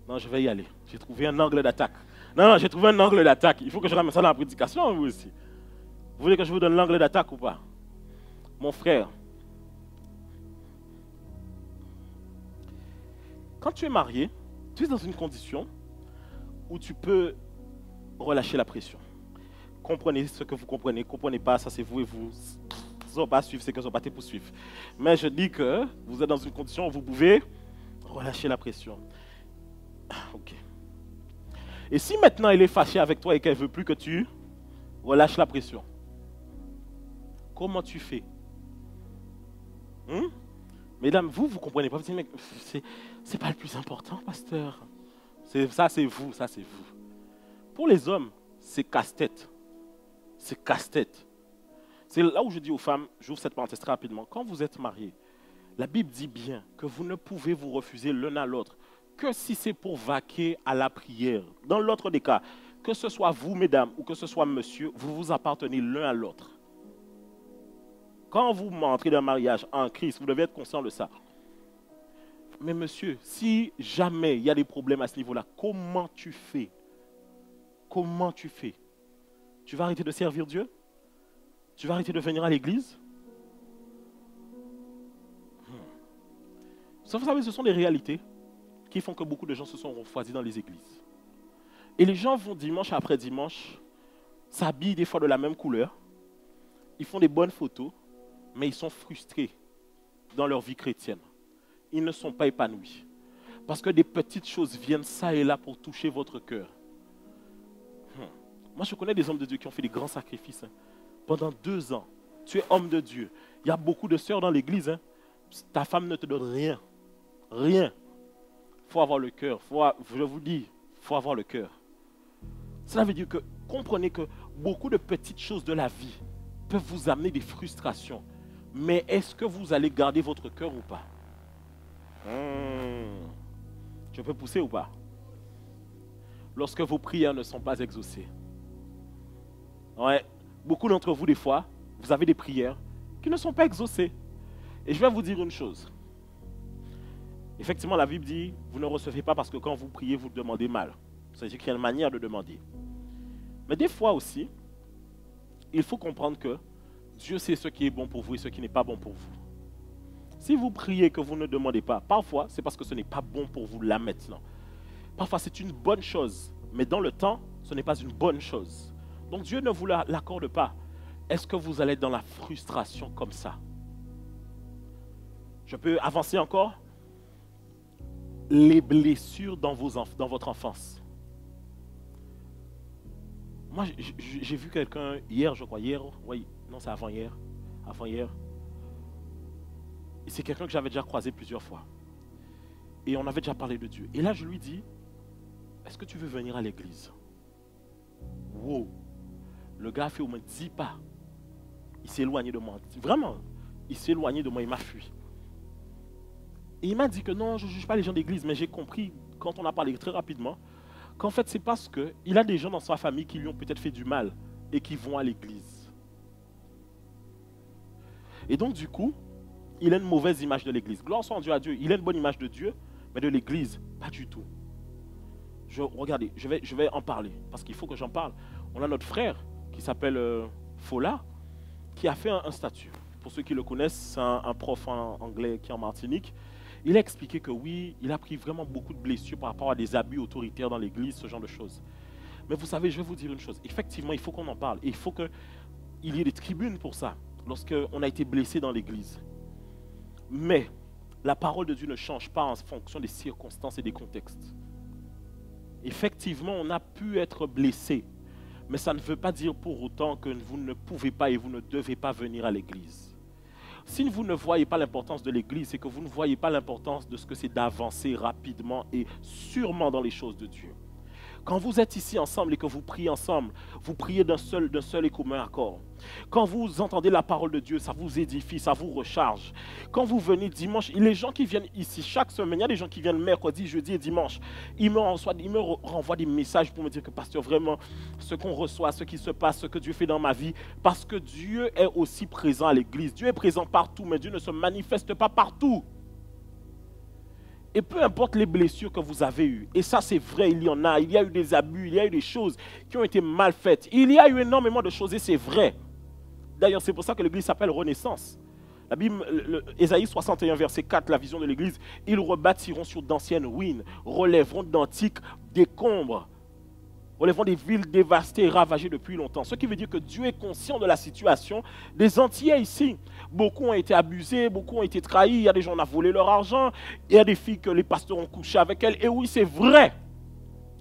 Non, je vais y aller. J'ai trouvé un angle d'attaque. Non, j'ai trouvé un angle d'attaque. Il faut que je ramène ça dans la prédication, vous aussi. Vous voulez que je vous donne l'angle d'attaque ou pas? Mon frère, quand tu es marié, tu es dans une condition où tu peux relâcher la pression. Comprenez ce que vous comprenez. Comprenez pas, ça c'est vous et vous. Vous n'allez pas suivre ce que vous n'allez pas poursuivre. Mais je dis que vous êtes dans une condition où vous pouvez relâcher la pression. Ok. Et si maintenant elle est fâchée avec toi et qu'elle ne veut plus que tu relâches la pression, comment tu fais? Mesdames, vous comprenez pas. Vous dites, mais c'est pas le plus important, pasteur. Ça, c'est vous. Pour les hommes, c'est casse-tête. C'est casse-tête. C'est là où je dis aux femmes, j'ouvre cette parenthèse très rapidement, quand vous êtes mariés, la Bible dit bien que vous ne pouvez vous refuser l'un à l'autre que si c'est pour vaquer à la prière. Dans l'autre des cas, que ce soit vous, mesdames, ou que ce soit monsieur, vous vous appartenez l'un à l'autre. Quand vous entrez dans un mariage en Christ, vous devez être conscient de ça. Mais monsieur, si jamais il y a des problèmes à ce niveau-là, comment tu fais? Comment tu fais? Tu vas arrêter de servir Dieu? Tu vas arrêter de venir à l'église? Vous savez, ce sont des réalités qui font que beaucoup de gens se sont refroidis dans les églises. Et les gens vont dimanche après dimanche, s'habillent des fois de la même couleur, ils font des bonnes photos, mais ils sont frustrés dans leur vie chrétienne. Ils ne sont pas épanouis. Parce que des petites choses viennent ça et là pour toucher votre cœur. Moi, je connais des hommes de Dieu qui ont fait des grands sacrifices. pendant 2 ans, tu es homme de Dieu. Il y a beaucoup de sœurs dans l'église. Hein. Ta femme ne te donne rien. Rien. Il faut avoir le cœur. Je vous dis, il faut avoir le cœur. Cela veut dire que, comprenez que beaucoup de petites choses de la vie peuvent vous amener des frustrations. Mais est-ce que vous allez garder votre cœur ou pas? Je peux pousser ou pas? Lorsque vos prières ne sont pas exaucées. Ouais, beaucoup d'entre vous, des fois, vous avez des prières qui ne sont pas exaucées. Et je vais vous dire une chose. Effectivement, la Bible dit, vous ne recevez pas parce que quand vous priez, vous demandez mal. C'est-à-dire qu'il y a une manière de demander. Mais des fois aussi, il faut comprendre que Dieu sait ce qui est bon pour vous et ce qui n'est pas bon pour vous. Si vous priez que vous ne demandez pas, parfois, c'est parce que ce n'est pas bon pour vous là maintenant. Parfois, c'est une bonne chose, mais dans le temps, ce n'est pas une bonne chose. Donc Dieu ne vous l'accorde pas. Est-ce que vous allez être dans la frustration comme ça? Je peux avancer encore? Les blessures dans votre enfance. Moi, j'ai vu quelqu'un hier, je crois, oui, non, c'est avant-hier. Avant-hier. Et c'est quelqu'un que j'avais déjà croisé plusieurs fois. Et on avait déjà parlé de Dieu. Et là, je lui dis, est-ce que tu veux venir à l'église? Wow. Le gars a fait au moins 10 pas. Il s'est éloigné de moi. Vraiment, il s'est éloigné de moi, il m'a fui. Et il m'a dit que non, je ne juge pas les gens d'église, mais j'ai compris, quand on a parlé très rapidement, qu'en fait, c'est parce qu'il a des gens dans sa famille qui lui ont peut-être fait du mal et qui vont à l'église. Et donc, du coup, il a une mauvaise image de l'église. Gloire soit en Dieu à Dieu. Il a une bonne image de Dieu, mais de l'église, pas du tout. Regardez, je vais en parler, parce qu'il faut que j'en parle. On a notre frère qui s'appelle Fola, qui a fait un statut. Pour ceux qui le connaissent, c'est un prof en anglais qui est en Martinique. Il a expliqué que oui, il a pris vraiment beaucoup de blessures par rapport à des abus autoritaires dans l'église, ce genre de choses. Mais vous savez, je vais vous dire une chose. Effectivement, il faut qu'on en parle. Et il faut qu'il y ait des tribunes pour ça, lorsqu'on a été blessé dans l'église. Mais la parole de Dieu ne change pas en fonction des circonstances et des contextes. Effectivement, on a pu être blessé. Mais ça ne veut pas dire pour autant que vous ne pouvez pas et vous ne devez pas venir à l'église. Si vous ne voyez pas l'importance de l'église, c'est que vous ne voyez pas l'importance de ce que c'est d'avancer rapidement et sûrement dans les choses de Dieu. Quand vous êtes ici ensemble et que vous priez ensemble, vous priez d'un seul et commun accord. Quand vous entendez la parole de Dieu, ça vous édifie, ça vous recharge. Quand vous venez dimanche, les gens qui viennent ici chaque semaine, il y a des gens qui viennent mercredi, jeudi et dimanche, ils me renvoient des messages pour me dire que pasteur, vraiment, ce qu'on reçoit, ce qui se passe, ce que Dieu fait dans ma vie, parce que Dieu est aussi présent à l'église. Dieu est présent partout, mais Dieu ne se manifeste pas partout. Et peu importe les blessures que vous avez eues, et ça c'est vrai, il y a eu des abus, il y a eu des choses qui ont été mal faites. Il y a eu énormément de choses et c'est vrai. D'ailleurs, c'est pour ça que l'église s'appelle Renaissance. La Bible, Ésaïe 61, verset 4, la vision de l'église, ils rebâtiront sur d'anciennes ruines, relèveront d'antiques décombres, relèveront des villes dévastées et ravagées depuis longtemps. Ce qui veut dire que Dieu est conscient de la situation des Antillais ici. Beaucoup ont été abusés, beaucoup ont été trahis, il y a des gens qui ont volé leur argent, il y a des filles que les pasteurs ont couché avec elles. Et oui, c'est vrai.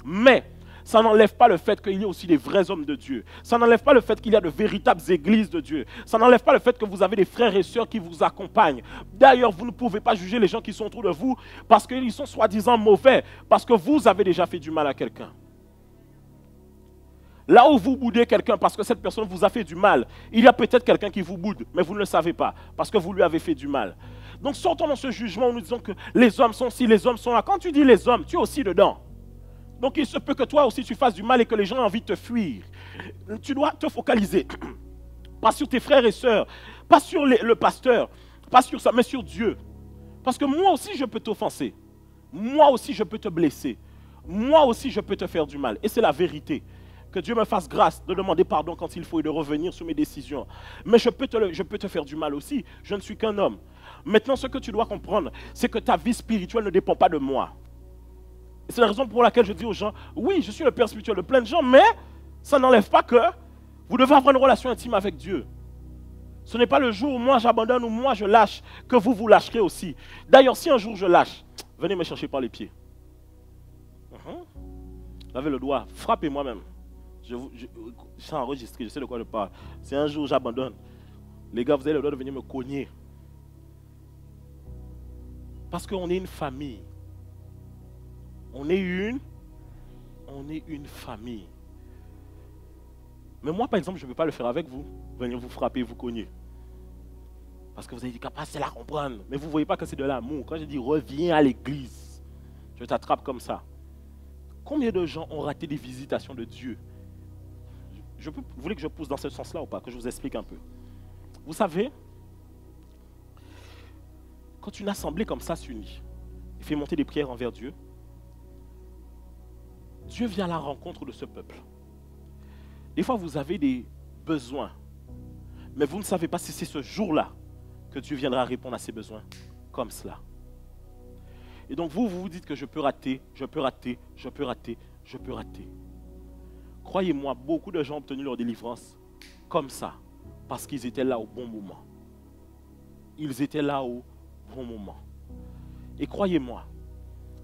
Mais ça n'enlève pas le fait qu'il y a aussi des vrais hommes de Dieu. Ça n'enlève pas le fait qu'il y a de véritables églises de Dieu. Ça n'enlève pas le fait que vous avez des frères et sœurs qui vous accompagnent. D'ailleurs, vous ne pouvez pas juger les gens qui sont autour de vous parce qu'ils sont soi-disant mauvais, parce que vous avez déjà fait du mal à quelqu'un. Là où vous boudez quelqu'un parce que cette personne vous a fait du mal, il y a peut-être quelqu'un qui vous boude, mais vous ne le savez pas, parce que vous lui avez fait du mal. Donc sortons dans ce jugement où nous disons que les hommes sont ci, les hommes sont là. Quand tu dis les hommes, tu es aussi dedans. Donc il se peut que toi aussi tu fasses du mal et que les gens aient envie de te fuir. Tu dois te focaliser, pas sur tes frères et sœurs, pas sur le pasteur, pas sur ça, mais sur Dieu. Parce que moi aussi je peux t'offenser, moi aussi je peux te blesser, moi aussi je peux te faire du mal. Et c'est la vérité. Que Dieu me fasse grâce de demander pardon quand il faut et de revenir sur mes décisions. Mais je peux te faire du mal aussi. Je ne suis qu'un homme. Maintenant, ce que tu dois comprendre, c'est que ta vie spirituelle ne dépend pas de moi. C'est la raison pour laquelle je dis aux gens, oui, je suis le père spirituel de plein de gens, mais ça n'enlève pas que vous devez avoir une relation intime avec Dieu. Ce n'est pas le jour où moi j'abandonne ou moi je lâche que vous lâcherez aussi. D'ailleurs, si un jour je lâche, venez me chercher par les pieds. Lavez le doigt, frappez moi-même. Je suis enregistré, je sais de quoi je parle. Si un jour j'abandonne, les gars, vous avez le droit de venir me cogner. Parce qu'on est une famille. On est une famille. Mais moi, par exemple, je ne peux pas le faire avec vous. Venir vous frapper, vous cogner. Parce que vous avez dit capacité à comprendre. Mais vous ne voyez pas que c'est de l'amour. Quand je dis reviens à l'église, je t'attrape comme ça. Combien de gens ont raté des visitations de Dieu? Vous voulez que je pousse dans ce sens-là ou pas? Que je vous explique un peu. Vous savez, quand une assemblée comme ça s'unit et fait monter des prières envers Dieu, Dieu vient à la rencontre de ce peuple. Des fois, vous avez des besoins, mais vous ne savez pas si c'est ce jour-là que Dieu viendra répondre à ces besoins comme cela. Et donc vous vous dites que je peux rater, je peux rater, je peux rater, je peux rater. Croyez-moi, beaucoup de gens ont obtenu leur délivrance comme ça, parce qu'ils étaient là au bon moment. Ils étaient là au bon moment. Et croyez-moi,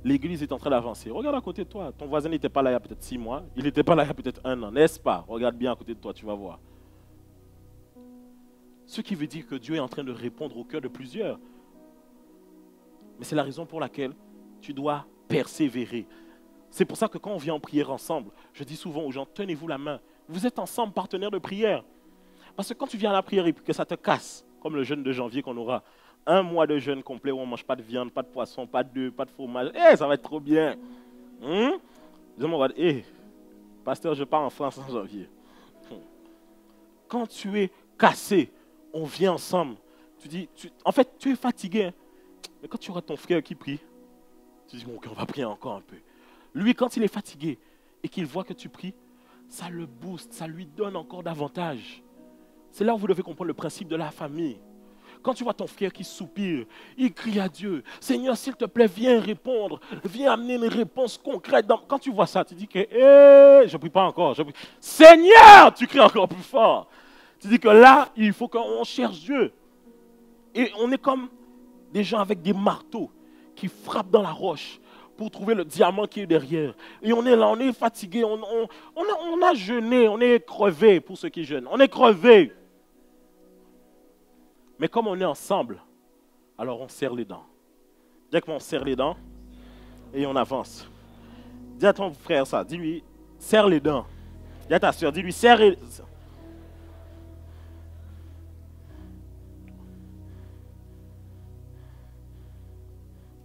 l'église est en train d'avancer. Regarde à côté de toi, ton voisin n'était pas là il y a peut-être 6 mois, il n'était pas là il y a peut-être 1 an, n'est-ce pas? Regarde bien à côté de toi, tu vas voir. Ce qui veut dire que Dieu est en train de répondre au cœur de plusieurs. Mais c'est la raison pour laquelle tu dois persévérer. C'est pour ça que quand on vient en prière ensemble, je dis souvent aux gens, tenez-vous la main. Vous êtes ensemble partenaires de prière. Parce que quand tu viens à la prière et que ça te casse, comme le jeûne de janvier qu'on aura, 1 mois de jeûne complet où on ne mange pas de viande, pas de poisson, pas d'œufs, pas de fromage, ça va être trop bien. Je me regarde, pasteur, je pars en France en janvier. Quand tu es cassé, on vient ensemble. Tu dis, en fait, tu es fatigué. Hein. Mais quand tu auras ton frère qui prie, tu dis, bon, ok, on va prier encore un peu. Lui, quand il est fatigué et qu'il voit que tu pries, ça le booste, ça lui donne encore davantage. C'est là où vous devez comprendre le principe de la famille. Quand tu vois ton frère qui soupire, il crie à Dieu, Seigneur, s'il te plaît, viens répondre, viens amener une réponse concrète. Quand tu vois ça, tu dis que, je ne prie pas encore. Seigneur, tu cries encore plus fort. Tu dis que là, il faut qu'on cherche Dieu. Et on est comme des gens avec des marteaux qui frappent dans la roche pour trouver le diamant qui est derrière. Et on est là, on est fatigué, on a jeûné, on est crevé pour ceux qui jeûnent. On est crevé. Mais comme on est ensemble, alors on serre les dents. Dès qu'on serre les dents et on avance. Dis à ton frère ça, dis-lui, serre les dents. Dis à ta soeur, dis-lui, serre les dents.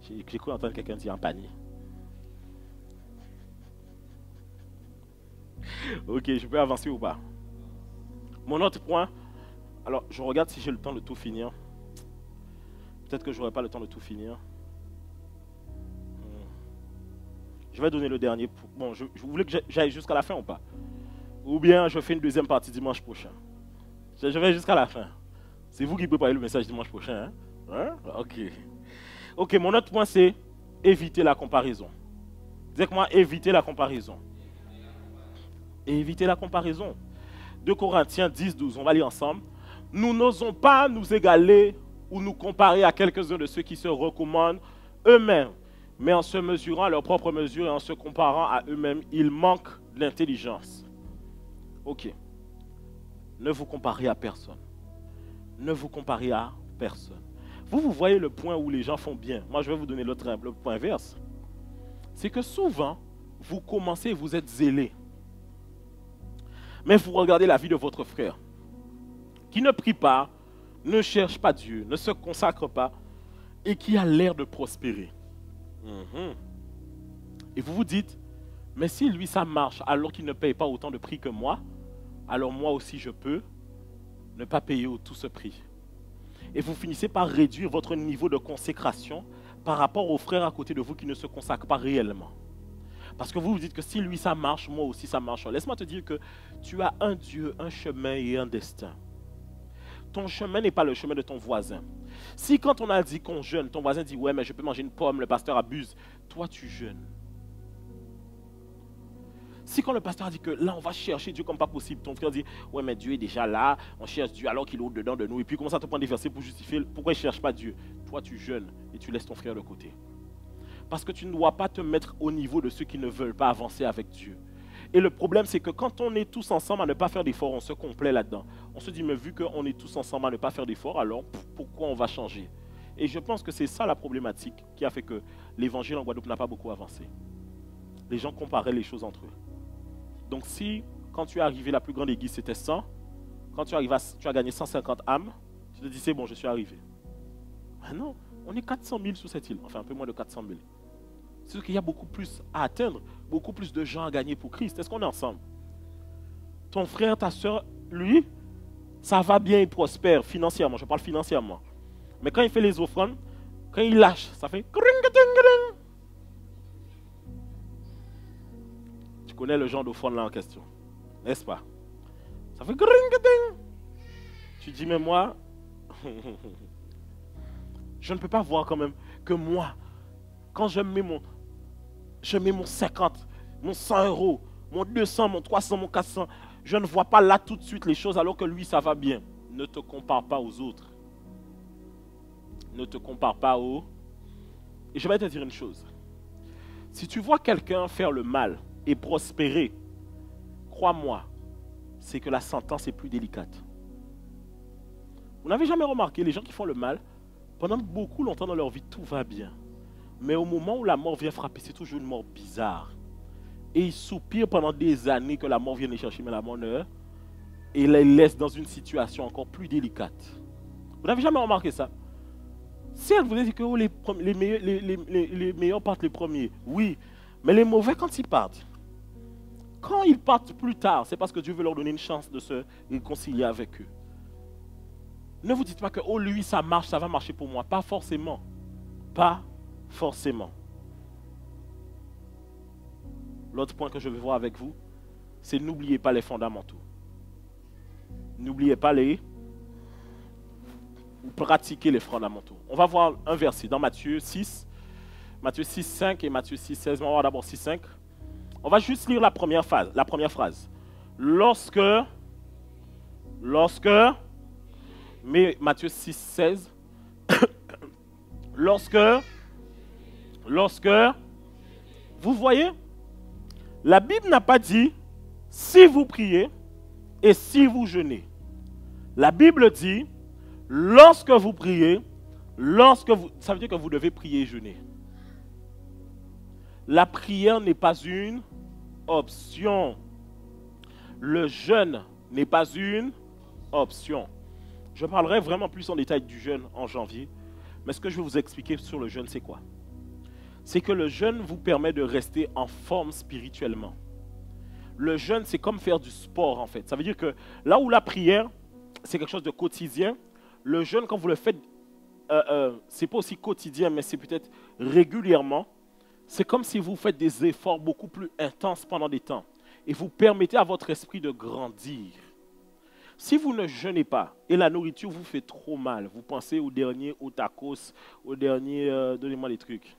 J'ai cru entendre quelqu'un dire en panier. Ok, je peux avancer ou pas? Mon autre point, alors je regarde si j'ai le temps de tout finir. Peut-être que je n'aurai pas le temps de tout finir. Je vais donner le dernier. Bon, vous voulez que j'aille jusqu'à la fin ou pas? Ou bien je fais une deuxième partie dimanche prochain? Je vais jusqu'à la fin. C'est vous qui préparez le message dimanche prochain, hein? Ok. Ok, mon autre point c'est éviter la comparaison. Dites-moi, éviter la comparaison. Éviter la comparaison. 2 Corinthiens 10, 12, on va lire ensemble. Nous n'osons pas nous égaler ou nous comparer à quelques-uns de ceux qui se recommandent eux-mêmes, mais en se mesurant à leur propre mesure et en se comparant à eux-mêmes, ils manquent d'intelligence. Ok. Ne vous comparez à personne. Ne vous comparez à personne. Vous voyez le point où les gens font bien. Moi, je vais vous donner le point inverse. C'est que souvent, vous commencez et vous êtes zélé. Mais vous regardez la vie de votre frère, qui ne prie pas, ne cherche pas Dieu, ne se consacre pas, et qui a l'air de prospérer. Et vous vous dites, mais si lui ça marche alors qu'il ne paye pas autant de prix que moi, alors moi aussi je peux ne pas payer tout ce prix. Et vous finissez par réduire votre niveau de consécration par rapport aux frères à côté de vous qui ne se consacrent pas réellement. Parce que vous vous dites que si lui ça marche, moi aussi ça marche. Laisse-moi te dire que tu as un Dieu, un chemin et un destin. Ton chemin n'est pas le chemin de ton voisin. Si quand on a dit qu'on jeûne, ton voisin dit « Ouais, mais je peux manger une pomme, le pasteur abuse », toi tu jeûnes. Si quand le pasteur a dit que là on va chercher Dieu comme pas possible, ton frère dit « Ouais, mais Dieu est déjà là, on cherche Dieu alors qu'il est au-dedans de nous » et puis commence à te prendre des versets pour justifier pourquoi il ne cherche pas Dieu. Toi tu jeûnes et tu laisses ton frère de côté. Parce que tu ne dois pas te mettre au niveau de ceux qui ne veulent pas avancer avec Dieu. Et le problème, c'est que quand on est tous ensemble à ne pas faire d'efforts, on se complaît là-dedans. On se dit, mais vu qu'on est tous ensemble à ne pas faire d'efforts, alors pourquoi on va changer? Et je pense que c'est ça la problématique qui a fait que l'évangile en Guadeloupe n'a pas beaucoup avancé. Les gens comparaient les choses entre eux. Donc si, quand tu es arrivé, la plus grande église, c'était 100, quand tu arrives tu as gagné 150 âmes, tu te dis, c'est bon, je suis arrivé. Mais non, on est 400 000 sur cette île, enfin un peu moins de 400 000. C'est sûr qu'il y a beaucoup plus à atteindre, beaucoup plus de gens à gagner pour Christ. Est-ce qu'on est ensemble? Ton frère, ta soeur, lui, ça va bien, il prospère financièrement, je parle financièrement. Mais quand il fait les offrandes, quand il lâche, ça fait... Tu connais le genre d'offrande là en question, n'est-ce pas? Ça fait... Tu dis, mais moi, je ne peux pas voir quand même que moi, quand je mets mon 50, mon 100 euros, mon 200, mon 300, mon 400, je ne vois pas là tout de suite les choses alors que lui, ça va bien. Ne te compare pas aux autres. Ne te compare pas aux... Et je vais te dire une chose. Si tu vois quelqu'un faire le mal et prospérer, crois-moi, c'est que la sentence est plus délicate. Vous n'avez jamais remarqué, les gens qui font le mal, pendant beaucoup longtemps dans leur vie, tout va bien. Mais au moment où la mort vient frapper, c'est toujours une mort bizarre. Et ils soupirent pendant des années que la mort vienne les chercher, mais la mort ne... Et les laisse dans une situation encore plus délicate. Vous n'avez jamais remarqué ça? Certes, vous dites que oh, les meilleurs partent les premiers. Oui, mais les mauvais, quand ils partent plus tard, c'est parce que Dieu veut leur donner une chance de se réconcilier avec eux. Ne vous dites pas que, oh lui, ça marche, ça va marcher pour moi. Pas forcément. Pas forcément. L'autre point que je vais voir avec vous, c'est n'oubliez pas les fondamentaux. N'oubliez pas ou pratiquer les fondamentaux. On va voir un verset dans Matthieu 6, 5 et Matthieu 6, 16. On va voir d'abord 6, 5. On va juste lire la première phrase. Lorsque, mais Matthieu 6, 16, lorsque, vous voyez, la Bible n'a pas dit si vous priez et si vous jeûnez. La Bible dit lorsque vous priez, ça veut dire que vous devez prier et jeûner. La prière n'est pas une option. Le jeûne n'est pas une option. Je parlerai vraiment plus en détail du jeûne en janvier. Mais ce que je vais vous expliquer sur le jeûne, c'est quoi? C'est que le jeûne vous permet de rester en forme spirituellement. Le jeûne, c'est comme faire du sport en fait. Ça veut dire que là où la prière, c'est quelque chose de quotidien, le jeûne, quand vous le faites, c'est pas aussi quotidien, mais c'est peut-être régulièrement. C'est comme si vous faites des efforts beaucoup plus intenses pendant des temps. Et vous permettez à votre esprit de grandir. Si vous ne jeûnez pas et la nourriture vous fait trop mal, vous pensez au dernier, au tacos, au dernier, donnez-moi les trucs.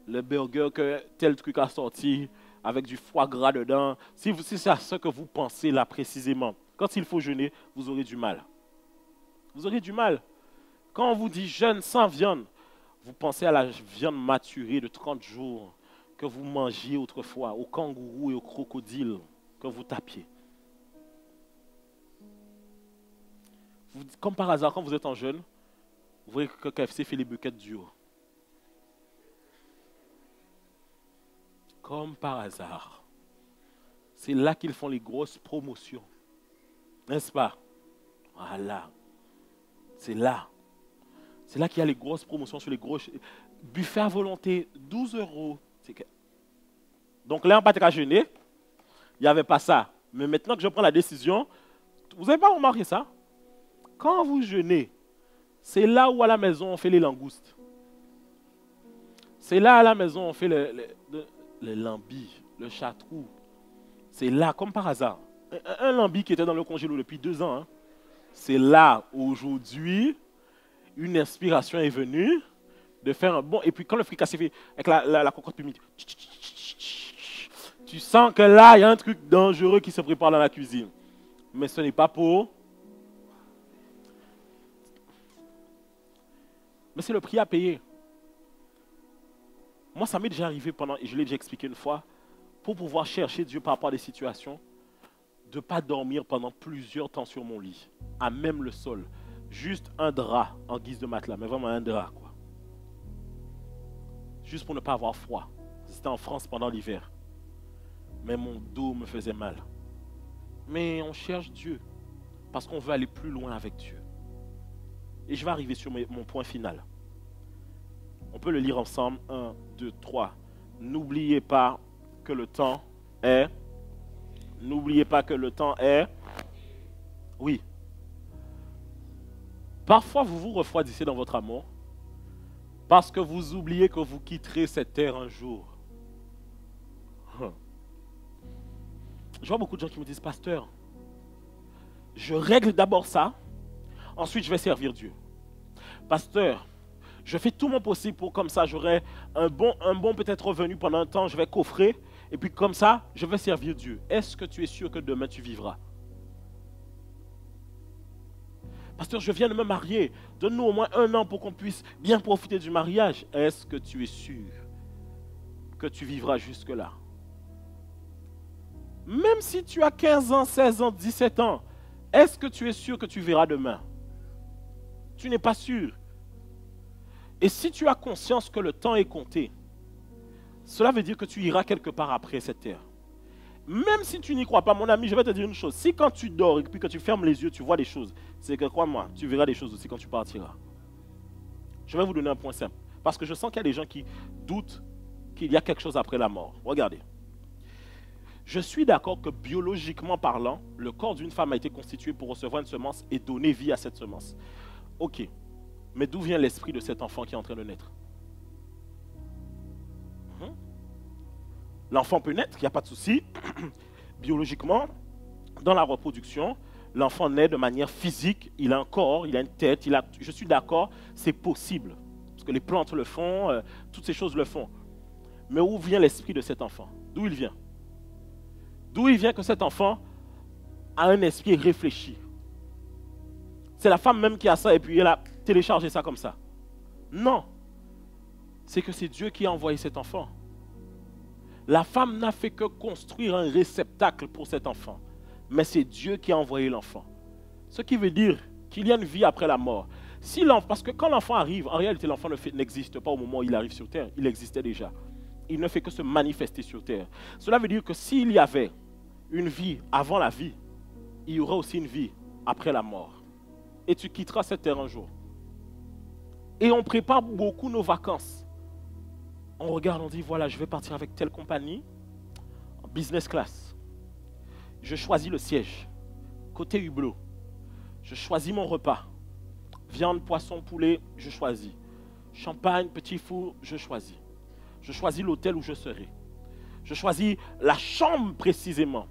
Le burger que tel truc a sorti avec du foie gras dedans. Si c'est à ce que vous pensez là précisément, quand il faut jeûner, vous aurez du mal. Vous aurez du mal. Quand on vous dit jeûne sans viande, vous pensez à la viande maturée de 30 jours que vous mangiez autrefois, au kangourou et au crocodile que vous tapiez. Comme par hasard, quand vous êtes en jeûne, vous voyez que KFC fait les buckets du haut. Comme par hasard. C'est là qu'ils font les grosses promotions. N'est-ce pas? Voilà. C'est là. C'est là qu'il y a les grosses promotions sur les gros buffets à volonté, 12 €. Donc là, on n'a pas à jeûner. Il n'y avait pas ça. Mais maintenant que je prends la décision, vous n'avez pas remarqué ça? Quand vous jeûnez, c'est là où à la maison on fait les langoustes. C'est là à la maison on fait le lambi, le chatrou. C'est là, comme par hasard. Un lambi qui était dans le congélo depuis 2 ans. Hein. C'est là, aujourd'hui, une inspiration est venue de faire un bon... Et puis quand le fricassé fait avec la cocotte humide, tu sens que là, il y a un truc dangereux qui se prépare dans la cuisine. Mais ce n'est pas pour... Mais c'est le prix à payer. Moi, ça m'est déjà arrivé pendant, et je l'ai déjà expliqué une fois, pour pouvoir chercher Dieu par rapport à des situations, de ne pas dormir pendant plusieurs temps sur mon lit, à même le sol. Juste un drap en guise de matelas, mais vraiment un drap, quoi. Juste pour ne pas avoir froid. C'était en France pendant l'hiver. Mais mon dos me faisait mal. Mais on cherche Dieu, parce qu'on veut aller plus loin avec Dieu. Et je vais arriver sur mon point final. On peut le lire ensemble. 1, 2, 3. N'oubliez pas que le temps est... N'oubliez pas que le temps est... Oui. Parfois, vous vous refroidissez dans votre amour parce que vous oubliez que vous quitterez cette terre un jour. Je vois beaucoup de gens qui me disent, pasteur, je règle d'abord ça, ensuite je vais servir Dieu. Pasteur, je fais tout mon possible pour comme ça, j'aurai un bon peut-être revenu pendant un temps, je vais coffrer, et puis comme ça, je vais servir Dieu. Est-ce que tu es sûr que demain tu vivras? Pasteur, je viens de me marier, donne-nous au moins 1 an pour qu'on puisse bien profiter du mariage. Est-ce que tu es sûr que tu vivras jusque-là? Même si tu as 15 ans, 16 ans, 17 ans, est-ce que tu es sûr que tu verras demain? Tu n'es pas sûr. Et si tu as conscience que le temps est compté, cela veut dire que tu iras quelque part après cette terre. Même si tu n'y crois pas, mon ami, je vais te dire une chose. Si quand tu dors et puis que tu fermes les yeux, tu vois des choses, c'est que crois-moi, tu verras des choses aussi quand tu partiras. Je vais vous donner un point simple. Parce que je sens qu'il y a des gens qui doutent qu'il y a quelque chose après la mort. Regardez. Je suis d'accord que biologiquement parlant, le corps d'une femme a été constitué pour recevoir une semence et donner vie à cette semence. Ok. Mais d'où vient l'esprit de cet enfant qui est en train de naître? L'enfant peut naître, il n'y a pas de souci. Biologiquement, dans la reproduction, l'enfant naît de manière physique, il a un corps, il a une tête, je suis d'accord, c'est possible. Parce que les plantes le font, toutes ces choses le font. Mais où vient l'esprit de cet enfant? D'où il vient? D'où il vient que cet enfant a un esprit réfléchi? C'est la femme même qui a ça et puis elle a téléchargé ça comme ça. Non. C'est que c'est Dieu qui a envoyé cet enfant. La femme n'a fait que construire un réceptacle pour cet enfant. Mais c'est Dieu qui a envoyé l'enfant. Ce qui veut dire qu'il y a une vie après la mort. Parce que quand l'enfant arrive, en réalité l'enfant n'existe pas au moment où il arrive sur terre. Il existait déjà. Il ne fait que se manifester sur terre. Cela veut dire que s'il y avait une vie avant la vie, il y aura aussi une vie après la mort. Et tu quitteras cette terre un jour. Et on prépare beaucoup nos vacances. On regarde, on dit, voilà, je vais partir avec telle compagnie, en business class. Je choisis le siège, côté hublot. Je choisis mon repas. Viande, poisson, poulet, je choisis. Champagne, petit four, je choisis. Je choisis l'hôtel où je serai. Je choisis la chambre précisément.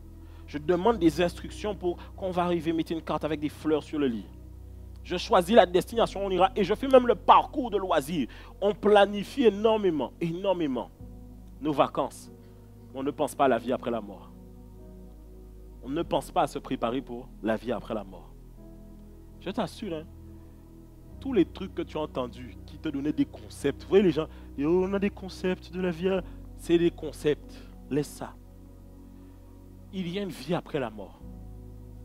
Je demande des instructions pour qu'on va arriver, mettre une carte avec des fleurs sur le lit. Je choisis la destination où on ira et je fais même le parcours de loisirs. On planifie énormément, énormément nos vacances. On ne pense pas à la vie après la mort. On ne pense pas à se préparer pour la vie après la mort. Je t'assure, hein, tous les trucs que tu as entendus qui te donnaient des concepts. Vous voyez les gens, on a des concepts de la vie. C'est des concepts. Laisse ça. Il y a une vie après la mort.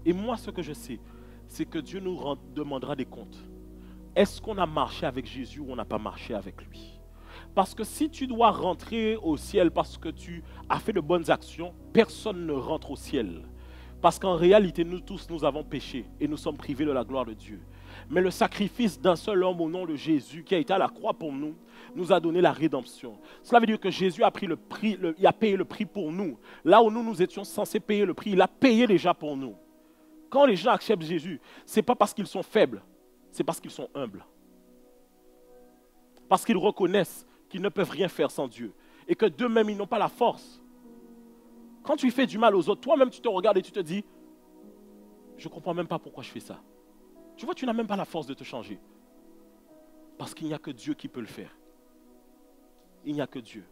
Et moi, ce que je sais, c'est que Dieu nous demandera des comptes. Est-ce qu'on a marché avec Jésus ou on n'a pas marché avec lui? Parce que si tu dois rentrer au ciel parce que tu as fait de bonnes actions, personne ne rentre au ciel. Parce qu'en réalité, nous tous, nous avons péché et nous sommes privés de la gloire de Dieu. Mais le sacrifice d'un seul homme au nom de Jésus qui a été à la croix pour nous, nous a donné la rédemption. Cela veut dire que Jésus a pris le prix, il a payé le prix pour nous. Là où nous étions censés payer le prix, il a payé déjà pour nous. Quand les gens acceptent Jésus, ce n'est pas parce qu'ils sont faibles, c'est parce qu'ils sont humbles. Parce qu'ils reconnaissent qu'ils ne peuvent rien faire sans Dieu. Et que d'eux-mêmes, ils n'ont pas la force. Quand tu fais du mal aux autres, toi-même, tu te regardes et tu te dis, je ne comprends même pas pourquoi je fais ça. Tu vois, tu n'as même pas la force de te changer. Parce qu'il n'y a que Dieu qui peut le faire. Il n'y a que Dieu.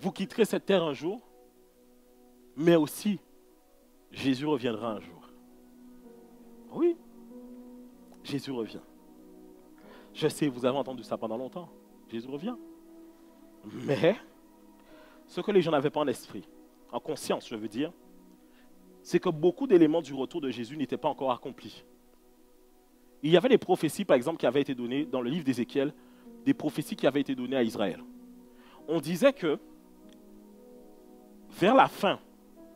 Vous quitterez cette terre un jour, mais aussi, Jésus reviendra un jour. Oui, Jésus revient. Je sais, vous avez entendu ça pendant longtemps. Jésus revient. Mais, ce que les gens n'avaient pas en esprit, en conscience, je veux dire, c'est que beaucoup d'éléments du retour de Jésus n'étaient pas encore accomplis. Il y avait des prophéties, par exemple, qui avaient été données dans le livre d'Ézéchiel, des prophéties qui avaient été données à Israël. On disait que vers la fin,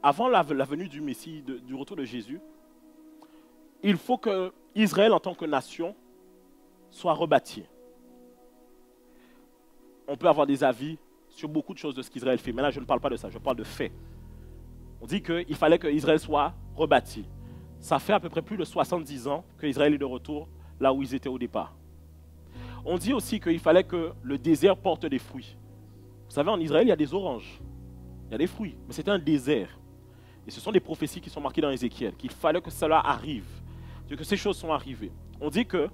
avant la venue du Messie, du retour de Jésus, il faut que Israël, en tant que nation, soit rebâti. On peut avoir des avis sur beaucoup de choses de ce qu'Israël fait, mais là, je ne parle pas de ça, je parle de faits. On dit qu'il fallait que Israël soit rebâti. Ça fait à peu près plus de 70 ans qu'Israël est de retour là où ils étaient au départ. On dit aussi qu'il fallait que le désert porte des fruits. Vous savez, en Israël, il y a des oranges, il y a des fruits, mais c'était un désert. Et ce sont des prophéties qui sont marquées dans Ézéchiel, qu'il fallait que cela arrive, que ces choses sont arrivées. On dit que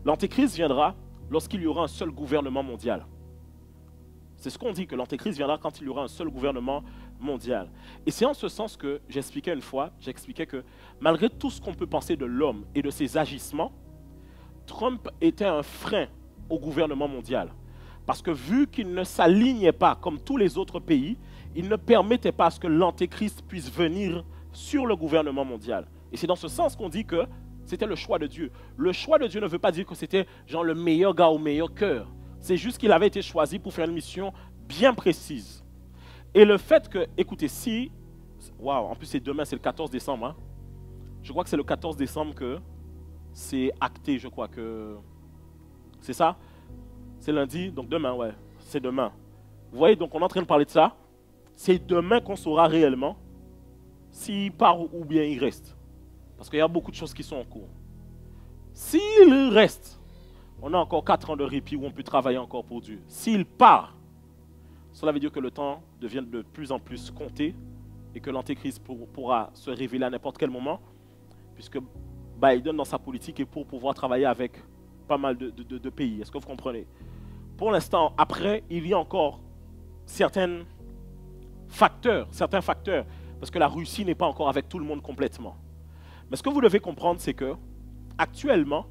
l'Antéchrist viendra lorsqu'il y aura un seul gouvernement mondial. C'est ce qu'on dit, que l'Antéchrist viendra quand il y aura un seul gouvernement mondial. Et c'est en ce sens que j'expliquais une fois, que malgré tout ce qu'on peut penser de l'homme et de ses agissements, Trump était un frein au gouvernement mondial. Parce que vu qu'il ne s'alignait pas comme tous les autres pays, il ne permettait pas à ce que l'Antéchrist puisse venir sur le gouvernement mondial. Et c'est dans ce sens qu'on dit que c'était le choix de Dieu. Le choix de Dieu ne veut pas dire que c'était genre le meilleur gars au meilleur cœur. C'est juste qu'il avait été choisi pour faire une mission bien précise. Et le fait que, écoutez, si... Waouh, en plus c'est demain, c'est le 14 décembre. Hein. Je crois que c'est le 14 décembre que c'est acté, je crois que... C'est ça? C'est lundi, donc demain, ouais. C'est demain. Vous voyez, donc on est en train de parler de ça. C'est demain qu'on saura réellement s'il part ou bien il reste. Parce qu'il y a beaucoup de choses qui sont en cours. S'il reste, on a encore 4 ans de répit où on peut travailler encore pour Dieu. S'il part, cela veut dire que le temps devient de plus en plus compté et que l'Antéchrist pourra se révéler à n'importe quel moment, puisque Biden, dans sa politique, est pour pouvoir travailler avec pas mal de pays. Est-ce que vous comprenez? Pour l'instant, après, il y a encore certains facteurs, parce que la Russie n'est pas encore avec tout le monde complètement. Mais ce que vous devez comprendre, c'est que, actuellement,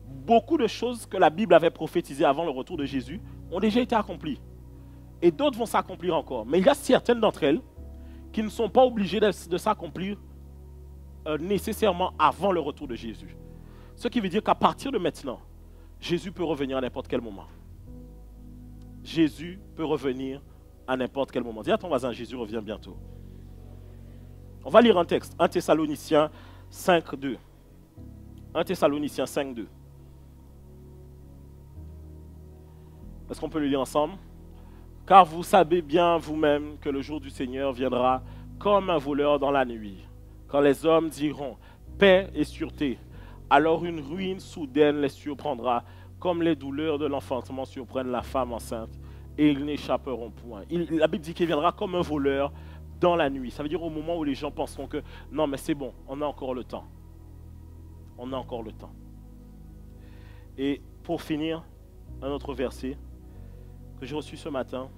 beaucoup de choses que la Bible avait prophétisées avant le retour de Jésus ont déjà été accomplies. Et d'autres vont s'accomplir encore. Mais il y a certaines d'entre elles qui ne sont pas obligées de s'accomplir nécessairement avant le retour de Jésus. Ce qui veut dire qu'à partir de maintenant, Jésus peut revenir à n'importe quel moment. Jésus peut revenir à n'importe quel moment. Dis à ton voisin, Jésus revient bientôt. On va lire un texte, 1 Thessaloniciens 5, 2. 1 Thessaloniciens 5, 2. Est-ce qu'on peut le lire ensemble? Car vous savez bien vous-même que le jour du Seigneur viendra comme un voleur dans la nuit. Quand les hommes diront paix et sûreté, alors une ruine soudaine les surprendra, comme les douleurs de l'enfantement surprennent la femme enceinte, et ils n'échapperont point. La Bible dit qu'il viendra comme un voleur dans la nuit. Ça veut dire au moment où les gens penseront que non, mais c'est bon, on a encore le temps. On a encore le temps. Et pour finir, un autre verset que j'ai reçu ce matin.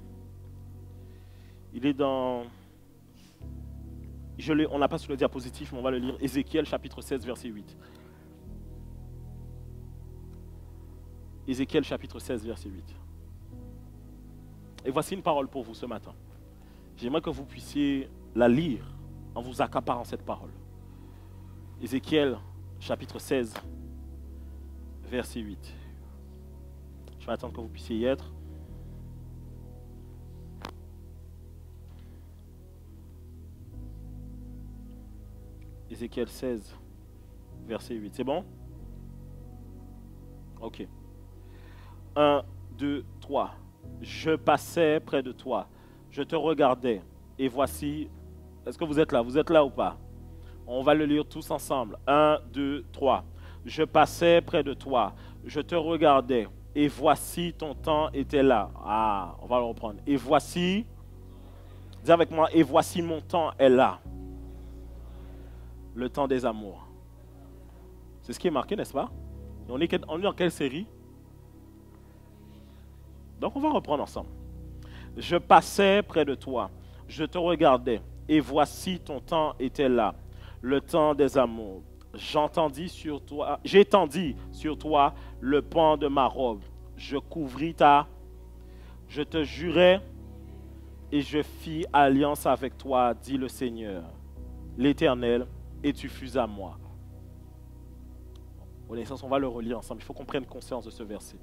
Il est dans... on n'a pas sur le diapositive, mais on va le lire. Ézéchiel chapitre 16, verset 8. Ézéchiel chapitre 16, verset 8. Et voici une parole pour vous ce matin. J'aimerais que vous puissiez la lire en vous accaparant cette parole. Ézéchiel chapitre 16, verset 8. Je vais attendre que vous puissiez y être. Ézéchiel 16, verset 8. C'est bon? Ok. 1, 2, 3. Je passais près de toi. Je te regardais. Et voici... Est-ce que vous êtes là? Vous êtes là ou pas? On va le lire tous ensemble. 1, 2, 3. Je passais près de toi. Je te regardais. Et voici ton temps était là. Ah, on va le reprendre. Et voici... Dis avec moi. Et voici mon temps est là. Le temps des amours. C'est ce qui est marqué, n'est-ce pas? On est dans quelle série? Donc on va reprendre ensemble. Je passais près de toi, je te regardais, et voici ton temps était là, le temps des amours. J'étendis sur toi le pan de ma robe. Je couvris je te jurais et je fis alliance avec toi, dit le Seigneur, l'Éternel, et tu fus à moi. Bon, on va le relire ensemble. Il faut qu'on prenne conscience de ce verset.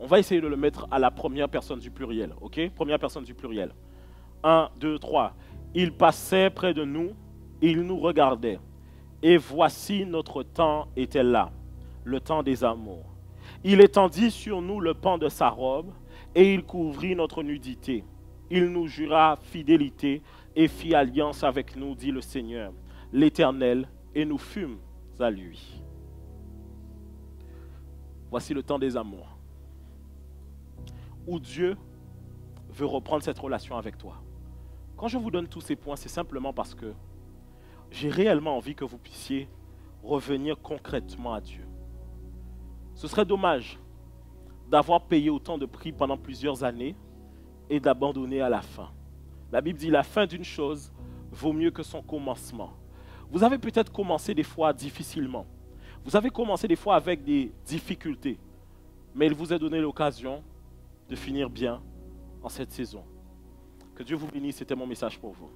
On va essayer de le mettre à la première personne du pluriel. Ok? Première personne du pluriel. 1, 2, 3. Il passait près de nous, il nous regardait. Et voici notre temps était là, le temps des amours. Il étendit sur nous le pan de sa robe et il couvrit notre nudité. Il nous jura fidélité et fit alliance avec nous, dit le Seigneur, l'Éternel, et nous fûmes à lui. Voici le temps des amours, où Dieu veut reprendre cette relation avec toi. Quand je vous donne tous ces points, c'est simplement parce que j'ai réellement envie que vous puissiez revenir concrètement à Dieu. Ce serait dommage d'avoir payé autant de prix pendant plusieurs années et d'abandonner à la fin. La Bible dit la fin d'une chose vaut mieux que son commencement. Vous avez peut-être commencé des fois difficilement. Vous avez commencé des fois avec des difficultés. Mais il vous a donné l'occasion de finir bien en cette saison. Que Dieu vous bénisse, c'était mon message pour vous.